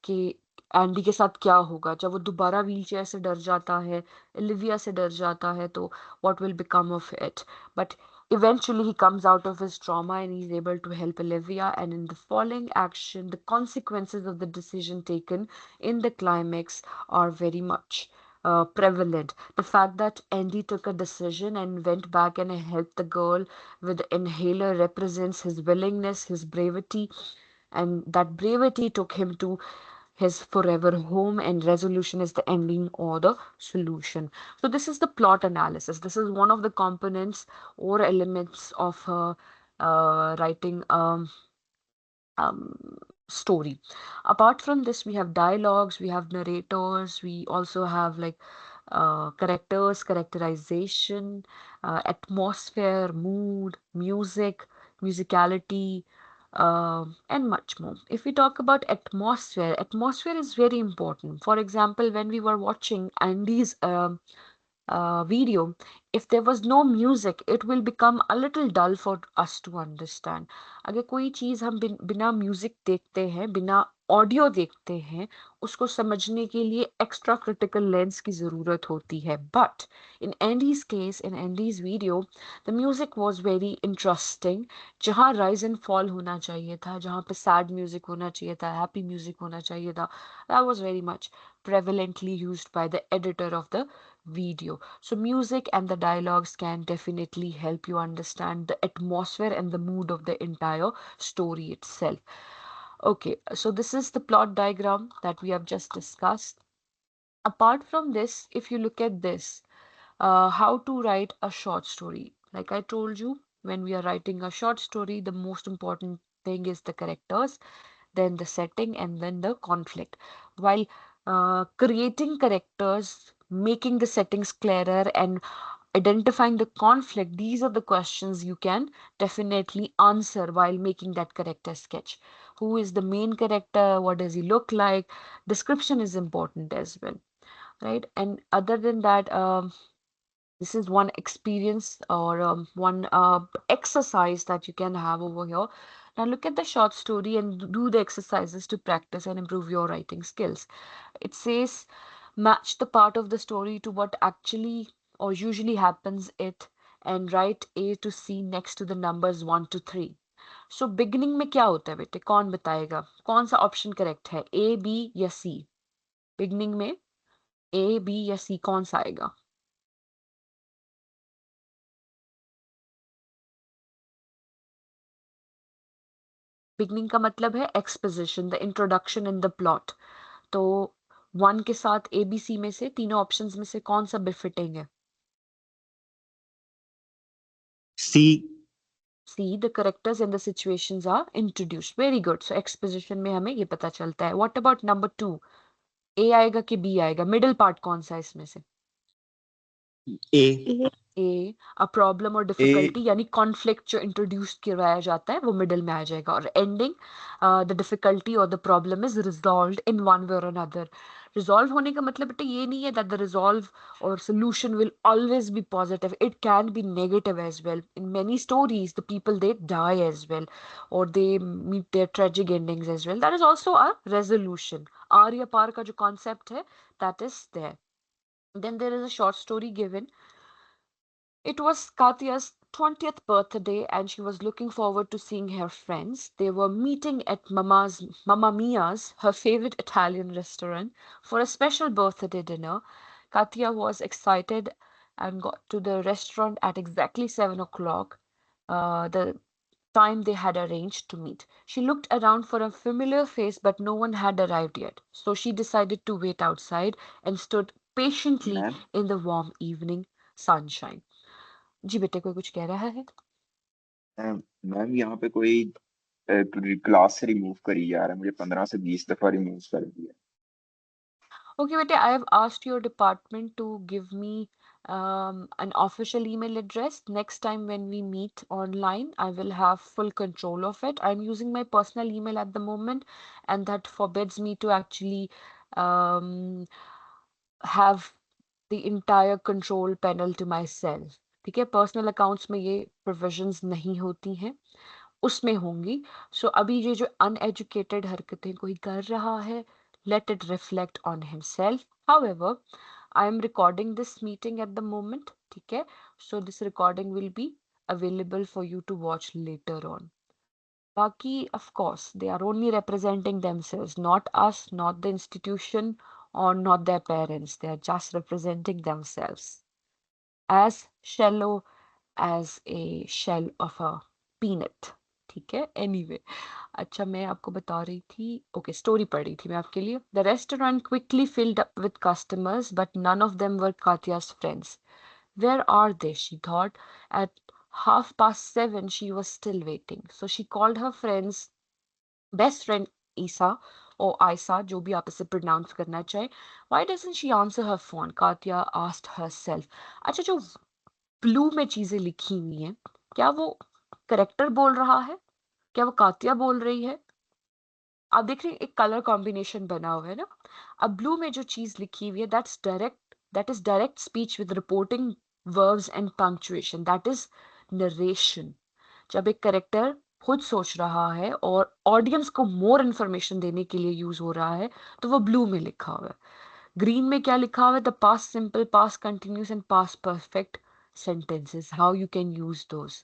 कि एंडी के साथ क्या होगा जब वो दोबारा व्हीलचेयर से डर जाता है, ओलिविया से डर जाता है, तो what will become of it. But eventually he comes out of his trauma and he's able to help Olivia, and in the following action the consequences of the decision taken in the climax are very much prevalent. The fact that Andy took a decision and went back and helped the girl with the inhaler represents his willingness, his bravery, and that bravery took him to his forever home, and resolution is the ending or the solution. So this is the plot analysis. This is one of the components or elements of writing um, story. Apart from this, we have dialogues, we have narrators, we also have like characters, characterization, atmosphere, mood, music, musicality, and much more. If we talk about atmosphere, atmosphere is very important. For example, when we were watching Andy's video, if there was no music, it will become a little dull for us to understand. अगर कोई चीज़ हम बिना music देखते हैं, बिना audio देखते हैं, उसको समझने के लिए एक्स्ट्रा क्रिटिकल लेंस की ज़रूरत होती है. But in Andes case, in Andes video, the music was very interesting. जहाँ राइज एंड फॉल होना चाहिए था, जहाँ पे सैड म्यूजिक होना चाहिए था, हैप्पी म्यूजिक होना चाहिए था, that was very much prevalently used by the editor of the video. So music and the dialogues can definitely help you understand the atmosphere and the mood of the entire story itself. Okay, so this is the plot diagram that we have just discussed. Apart from this, if you look at this, how to write a short story. Like I told you, when we are writing a short story, the most important thing is the characters, then the setting, and then the conflict. While creating characters, making the settings clearer, and identifying the conflict, these are the questions you can definitely answer while making that character sketch. Who is the main character? What does he look like? Description is important as well, right? And other than that, this is one experience or one exercise that you can have over here. Now look at the short story and do the exercises to practice and improve your writing skills. It says match the part of the story to what actually or usually happens it, and write A to C next to the numbers 1 to 3. So beginning में क्या होता है बेटे, कौन बताएगा? कौन सा option correct है, A, B या C? बिगनिंग में A, B या C कौन सा आएगा? बिगनिंग का मतलब है exposition, the introduction in the plot. तो 1 के साथ ABC में से तीनों ऑप्शंस में से कौन सा बिफिटिंग है? C. C, the characters and the situations are introduced. Very good. So exposition में हमें ये पता चलता है. What about number 2? A आएगा कि B आएगा? मिडिल पार्ट कौन सा है इसमें से? A. A, a problem और डिफिकल्टी यानी कॉन्फ्लिक्ट जो इंट्रोड्यूस करवाया जाता है वो मिडिल में आ जाएगा. और एंडिंग, द डिफिकल्टी और the problem is resolved in one way और अनदर. रिजॉल्व होने का मतलब बेटा ये नहीं है दैट द रिजॉल्व और solution will always be positive. It can be negative as well. In many stories the people they die as well और they meet their tragic endings as well. That is also a resolution. आर्य पार का जो concept है that is there. Then there is a short story given It was Katya's 20th birthday and she was looking forward to seeing her friends. They were meeting at Mamma Mia's, her favorite Italian restaurant, for a special birthday dinner. Katya was excited and got to the restaurant at exactly 7 o'clock, the time they had arranged to meet. She looked around for a familiar face, but no one had arrived yet. So she decided to wait outside and stood patiently ma'am in the warm evening sunshine. जी बेटे कोई कुछ कह रहा है ma'am यहाँ पे कोई class से रिमूव करी जा रहा है, मुझे 15 से 20 दफा रिमूव कर दिया। Okay, bete, I have asked your department to give me an official email address. Next time when we meet online, I will have full control of it. I'm using my personal email at the moment, and that forbids me to actually um, have the entire control panel to myself. ठीक है, personal accounts में ये provisions नहीं होती हैं, उसमें होंगी। सो अभी ये जो अनएजुकेटेड हरकतें कोई कर रहा है, let it reflect on himself. However, I am recording this meeting at the moment, ठीक है? So this recording will be available for you to watch later on. Baki, of course, they are only representing themselves, not us, not the institution, or not their parents. They are just representing themselves as shallow as a shell of a peanut. ठीक है anyway अच्छा मैं आपको बता रही थी okay story पढ़ रही थी मैं आपके लिए the restaurant quickly filled up with customers but none of them were Katya's friends. Where are they? She thought. At 7:30, she was still waiting. So she called her friends, best friend Isa or Isa, जो भी आप इसे pronounce करना चाहे. Why doesn't she answer her phone? Katya asked herself. अच्छा जो blue में चीजें लिखी हुई हैं, क्या वो करेक्टर बोल रहा है? क्या वो कातिया बोल रही है? आप देख रहे हैं एक कलर कॉम्बिनेशन बना हुआ है ना। अब ब्लू में जो चीज लिखी हुई है that is direct speech with reporting verbs and punctuation, that is narration. जब एक करेक्टर खुद सोच रहा है और ऑडियंस को मोर इन्फॉर्मेशन देने के लिए यूज हो रहा है तो वो ब्लू में लिखा हुआ है। ग्रीन में क्या लिखा हुआ है? The past simple, past continuous and past perfect sentences, how you can use those.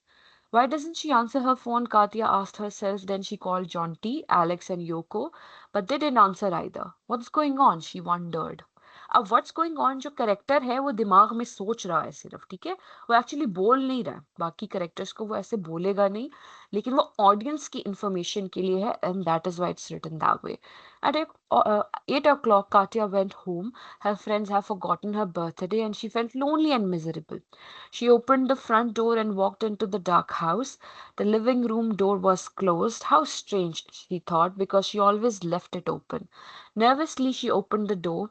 Why doesn't she answer her phone? Katya asked herself. Then she called Jonty, Alex, and Yoko, but they didn't answer either. What's going on? She wondered. अब what's going on जो character है वो दिमाग में सोच रहा है सिर्फ, ठीक है, वो एक्चुअली बोल नहीं रहा है, बाकी करेक्टर्स को वो ऐसे बोलेगा नहीं, लेकिन वो ऑडियंस की इंफॉर्मेशन के लिए है and that is why it's written that way. At 8 o'clock, Katya went home. Her friends had forgotten her birthday and she felt lonely and miserable. She opened the front door and walked into the dark house. The living room door was closed. How strange, she thought, because she always left it open. Nervously, she opened the door.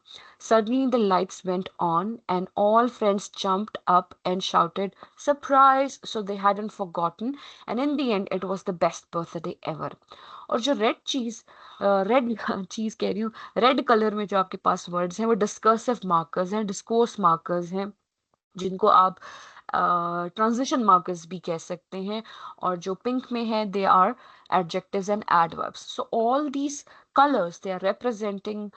Suddenly, the lights went on, and all friends jumped up and shouted, "Surprise!" So they hadn't forgotten, and in the end, it was the best birthday ever. और जो red चीज कह रही हूँ, red colour में जो आपके पास words हैं वो डिस्कर्सिव मार्कर्स हैं, डिस्कोर्स मार्कर्स हैं, जिनको आप ट्रांजिशन मार्कर्स भी कह सकते हैं, और जो पिंक में है they are adjectives and adverbs. So all these colors, they are representing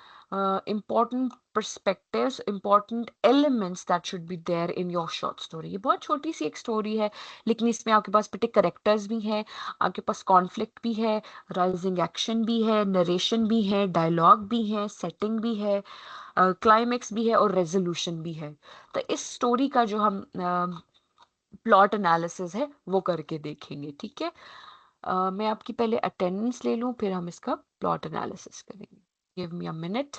important perspectives, important elements that should be there in your short story. ये बहुत छोटी सी एक स्टोरी है, लेकिन इसमें आपके पास पिटे करेक्टर्स भी हैं, आपके पास कॉन्फ्लिक्ट भी है, राइजिंग एक्शन भी है, नरेशन भी है, डायलॉग भी है, सेटिंग भी है, क्लाइमेक्स भी है और रेजोल्यूशन भी है. तो इस स्टोरी का जो हम प्लॉट एनालिसिस है वो करके देखेंगे, ठीक है. मैं आपकी पहले अटेंडेंस ले लूं, फिर हम इसका प्लॉट एनालिसिस करेंगे. Give me a minute.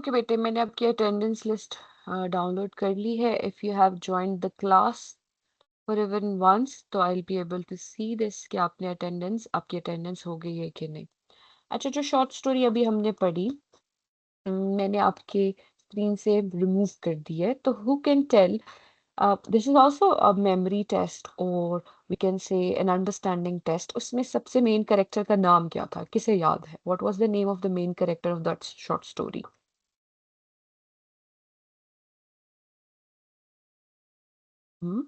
Okay बेटे, मैंने आपकी अटेंडेंस लिस्ट डाउनलोड कर ली है. If you have joined the class for even once तो I will be able to see this कि आपकी अटेंडेंस हो गई है कि नहीं. अच्छा, जो शॉर्ट स्टोरी अभी हमने पढ़ी मैंने आपके स्क्रीन से रिमूव कर दी है. तो who can tell, this is also a memory test और we can say an understanding test. उसमें सबसे मेन कैरेक्टर का नाम क्या था, किसे याद है? What was the name of the main character of that short story? Hmm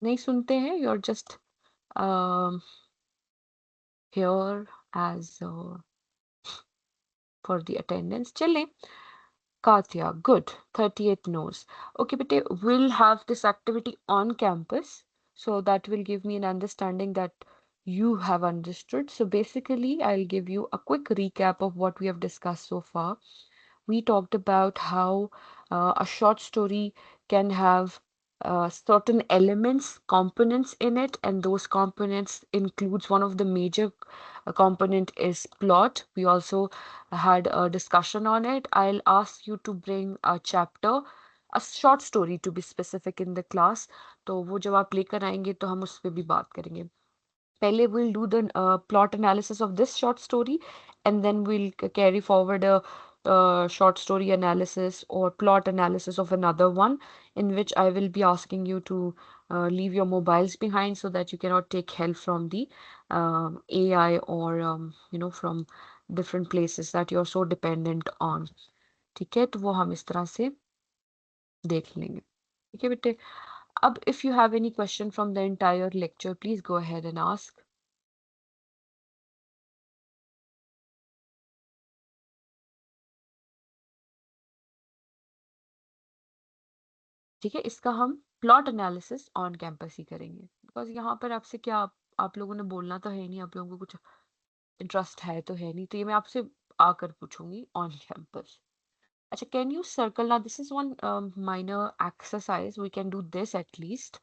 नहीं सुनते हैं? You are just here as for the attendance. चले, Katya, good. 38 no's. Okay, but we'll have this activity on campus, so that will give me an understanding that you have understood. So basically, I'll give you a quick recap of what we have discussed so far. We talked about how a short story can have certain elements, components in it, and those components includes one of the major component is plot. We also had a discussion on it. I'll ask you to bring a chapter, a short story to be specific in the class. तो वो जब आप लेकर आएंगे तो हम उस पर भी बात करेंगे. पहले we'll do the plot analysis of this short story, and then we'll carry forward a short story analysis or plot analysis of another one, in which I will be asking you to leave your mobiles behind so that you cannot take help from the AI or from different places that you're so dependent on. ठीक है, तो वो हम इस तरह से देख लेंगे. ठीक है बेटे. अब if you have any question from the entire lecture, please go ahead and ask. ठीक है, इसका हम प्लॉट एनालिसिस ऑन कैंपस ही करेंगे, बिकॉज यहाँ पर आपसे क्या आप लोगों ने बोलना तो है नहीं, आप लोगों को कुछ इंटरेस्ट है तो है नहीं, तो ये मैं आपसे आकर पूछूंगी ऑन कैंपस. अच्छा, कैन यू सर्कल, ना this is one minor exercise, we can do this at least.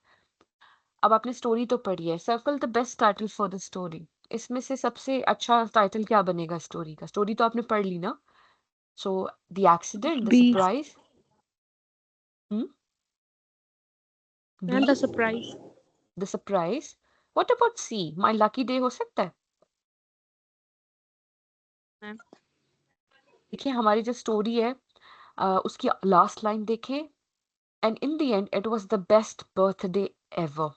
अब आपने स्टोरी तो पढ़ी है, circle the best title for the story. इसमें से सबसे अच्छा टाइटल क्या बनेगा स्टोरी का? स्टोरी तो आपने पढ़ ली ना. So the accident, the B. Surprise. And B, the surprise. The surprise. What about C, my lucky day हो सकता है? Ma'am. देखिए, हमारी जो स्टोरी है उसकी लास्ट लाइन देखें, and in the end it was the best birthday ever.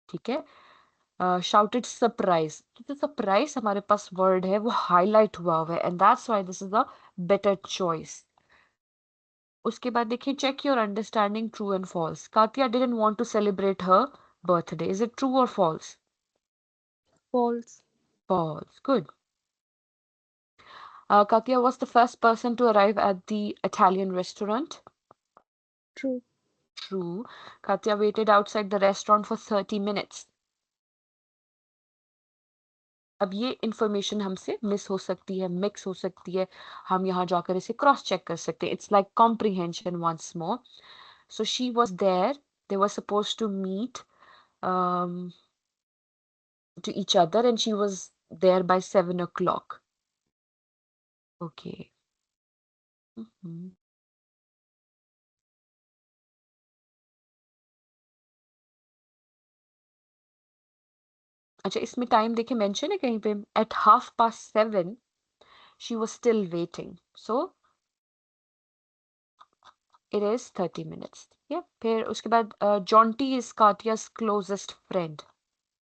ठीक है, शाउटेड सरप्राइज. तो सरप्राइज हमारे पास वर्ड है, वो हाईलाइट हुआ हुआ है, and that's why this is a better choice. उसके बाद देखिए, check your understanding true and false. Katya didn't want to celebrate her birthday. Is it true और false? False. False. Good. Katya was the first person to arrive at the Italian restaurant. True. True. Katya waited outside the restaurant for 30 minutes. अब ये information हमसे miss हो सकती है, mix हो सकती है, हम यहाँ जाकर इसे क्रॉस चेक कर सकते हैं. It's like comprehension once more. So she was there, they were supposed to meet to each other, and she was there by 7 o'clock. Okay. अच्छा, इसमें टाइम देखे मेंशन है कहीं पे, eight 7:30 she was still waiting, so it is 30 minutes. Yeah. फिर उसके बाद Jonty is Katya's closest friend.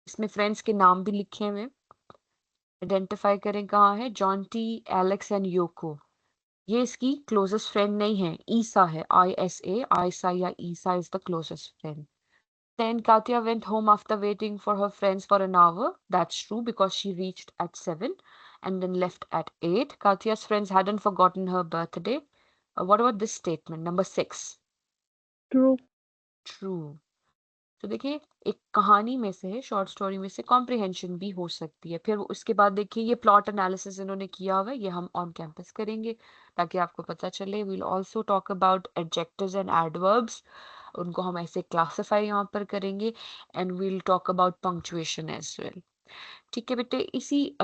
इसमें फ्रेंड्स के नाम भी लिखे हुए, आइडेंटिफाई करें कहाँ है. Jonty, Alex and योको. ये इसकी क्लोजेस्ट फ्रेंड नहीं है, ईसा है, ISA. आयसा या Isa is the closest friend. Then Katya went home after waiting for her friends for an hour. That's true because she reached at 7 and then left at 8. Katya's friends hadn't forgotten her birthday. What about this statement, number 6? True. True. तो देखिए, एक कहानी में से, short story में से comprehension भी हो सकती है. फिर उसके बाद देखिए, ये प्लॉट एनालिसिस इन्होंने किया हुआ है, ये हम ऑन कैंपस करेंगे ताकि आपको पता चले. We'll also talk about adjectives and adverbs. उनको हम ऐसे क्लासिफाई यहाँ पर करेंगे and we'll talk about punctuation as well. ठीक है बेटे, इसी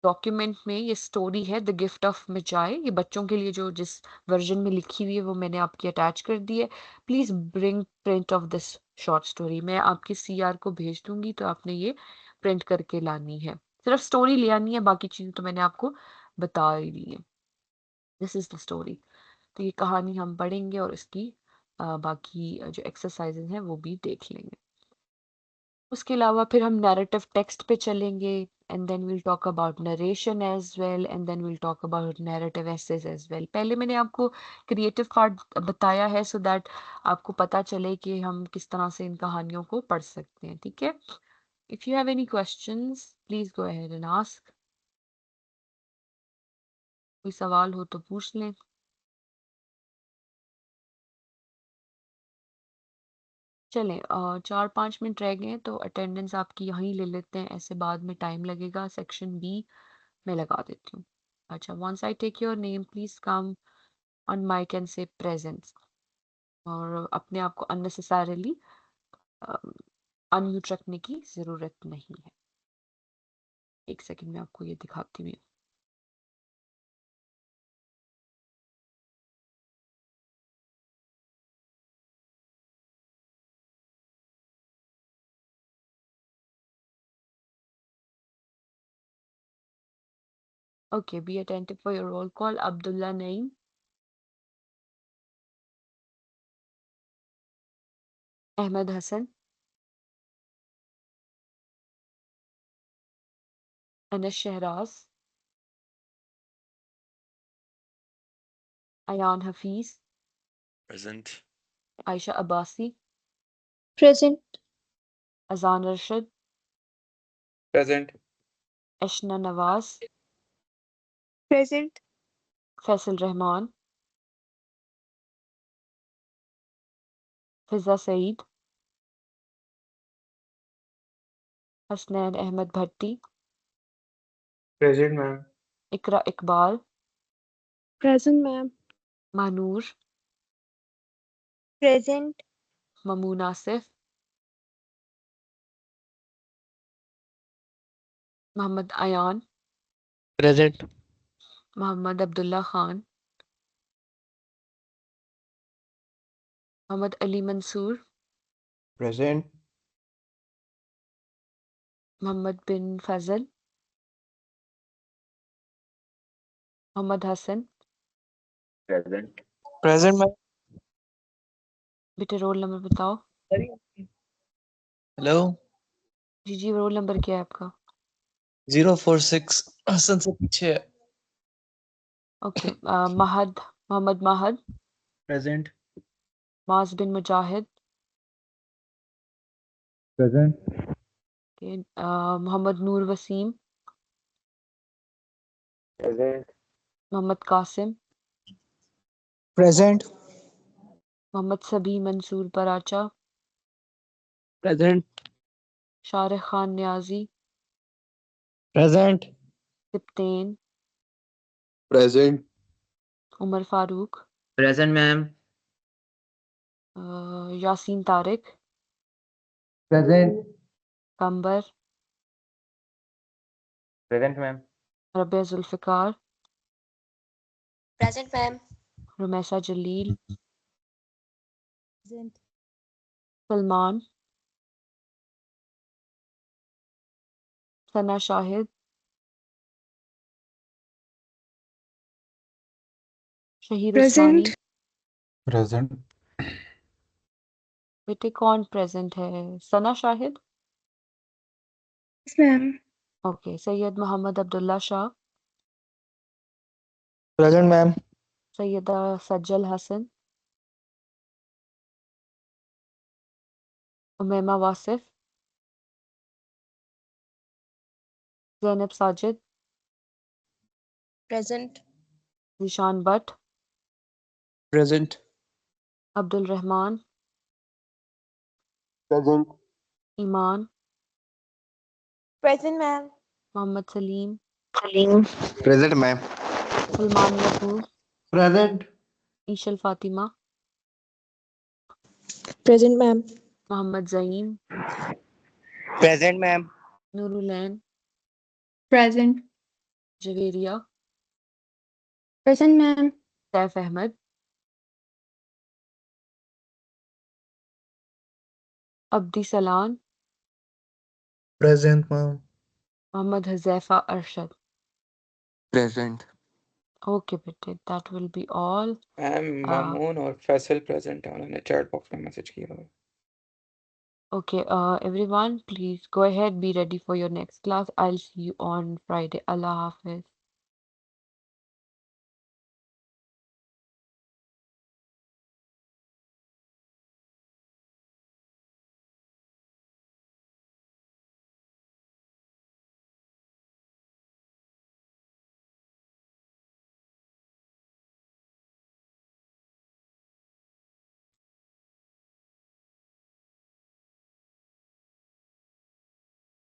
डॉक्यूमेंट में ये स्टोरी है द गिफ्ट ऑफ मिजाई, ये बच्चों के लिए जो जिस वर्जन में लिखी हुई है वो मैंने आपकी अटैच कर दी है। Please bring print of this short story. मैं आपके सीआर को भेज दूंगी तो आपने ये प्रिंट करके लानी है। सिर्फ स्टोरी ले आनी है, बाकी चीजें तो मैंने आपको बता ही दी है। This is the story. तो ये कहानी हम पढ़ेंगे और इसकी बाकी जो एक्सरसाइजेज हैं वो भी देख लेंगे। उसके अलावा फिर हम नैरेटिव टेक्स्ट पे चलेंगे and then will talk about narration as well and then will talk about narrative essays as well. पहले मैंने आपको क्रिएटिव पार्ट बताया है सो दैट आपको पता चले कि हम किस तरह से इन कहानियों को पढ़ सकते हैं। ठीक है, if you have any questions please go ahead and ask. कोई सवाल हो तो पूछ लें। चलें 4-5 मिनट रह गए हैं तो अटेंडेंस आपकी यहीं ले लेते हैं, ऐसे बाद में टाइम लगेगा। सेक्शन बी मैं लगा देती हूँ। अच्छा, once I take your name please come on mic and say presence, और अपने आप को अननेसेसरली अनम्यूट रखने की ज़रूरत नहीं है। एक सेकंड में आपको ये दिखाती हूँ। Okay, be attentive for your roll call. Abdullah Naeem, Ahmed Hassan, Anas Shehraz, Ayan Hafiz, Present. Aisha Abbasi, Present. Azan Rashid, Present. Ashna Nawaz, Present. Faisal Rahman, Fiza Saeed, Hasnain Ahmed Bhatti, Present, ma'am. Ikra Iqbal, Present, ma'am. Mahnoor, Present. Mamoon Asif, Muhammad Ayan, Present. Muhammad Abdullah Khan, Muhammad Ali Mansoor, Present. Muhammad bin Fazal, Muhammad Hassan। Present. Present, ma'am. बेटे roll number बताओ। Hello. जी roll number क्या है आपका? 046 हसन से पीछे है। Okay, Mohammad Mahad, present. Maaz bin Mujahid, present. Mohammad Noor Waseem, present. Mohammad Qasim, Present. Mohammad Sabi Mansoor Paracha, Present. Shariq Khan Niazi, Present. Sibtain, Present. Umar Farooq, Present, ma'am. Yasin Tariq, present. Qambar, present ma'am. Rabia Zulfiqar, Present, ma'am. Rumaisa Jaleel, Present. Salman, Sana Shahid, Shaheer उस्मानी। Present. Present. बेटे कौन प्रेजेंट है? Sana Shahid. Yes, ma'am. Okay, Syed Mohammad Abdullah Shah, Present, ma'am. Syeda Sajjal Hasan, Umaima Wasif, Zainab Sajid, Present. Nishan Bhatt, Present. Abdul Rehman, Present. Iman, Present, ma'am. Mohammad Saleem, Present, ma'am. Salman Yaqoob, present. Eshal Fatima, Present, ma'am. Mohammed Zain, Present, ma'am. Nurulain, Present. Javeria, Present, ma'am. Saif Ahmed, Abdi Salan, Present, ma'am. Mohammed Hazaifa Arshad. Present. Okay, बेटे, that will be all. Ma'am Mamun और Faisal present है, उन्होंने chat box में message किया हुआ है। Okay, everyone, please go ahead, be ready for your next class. I'll see you on Friday. Allah Hafiz.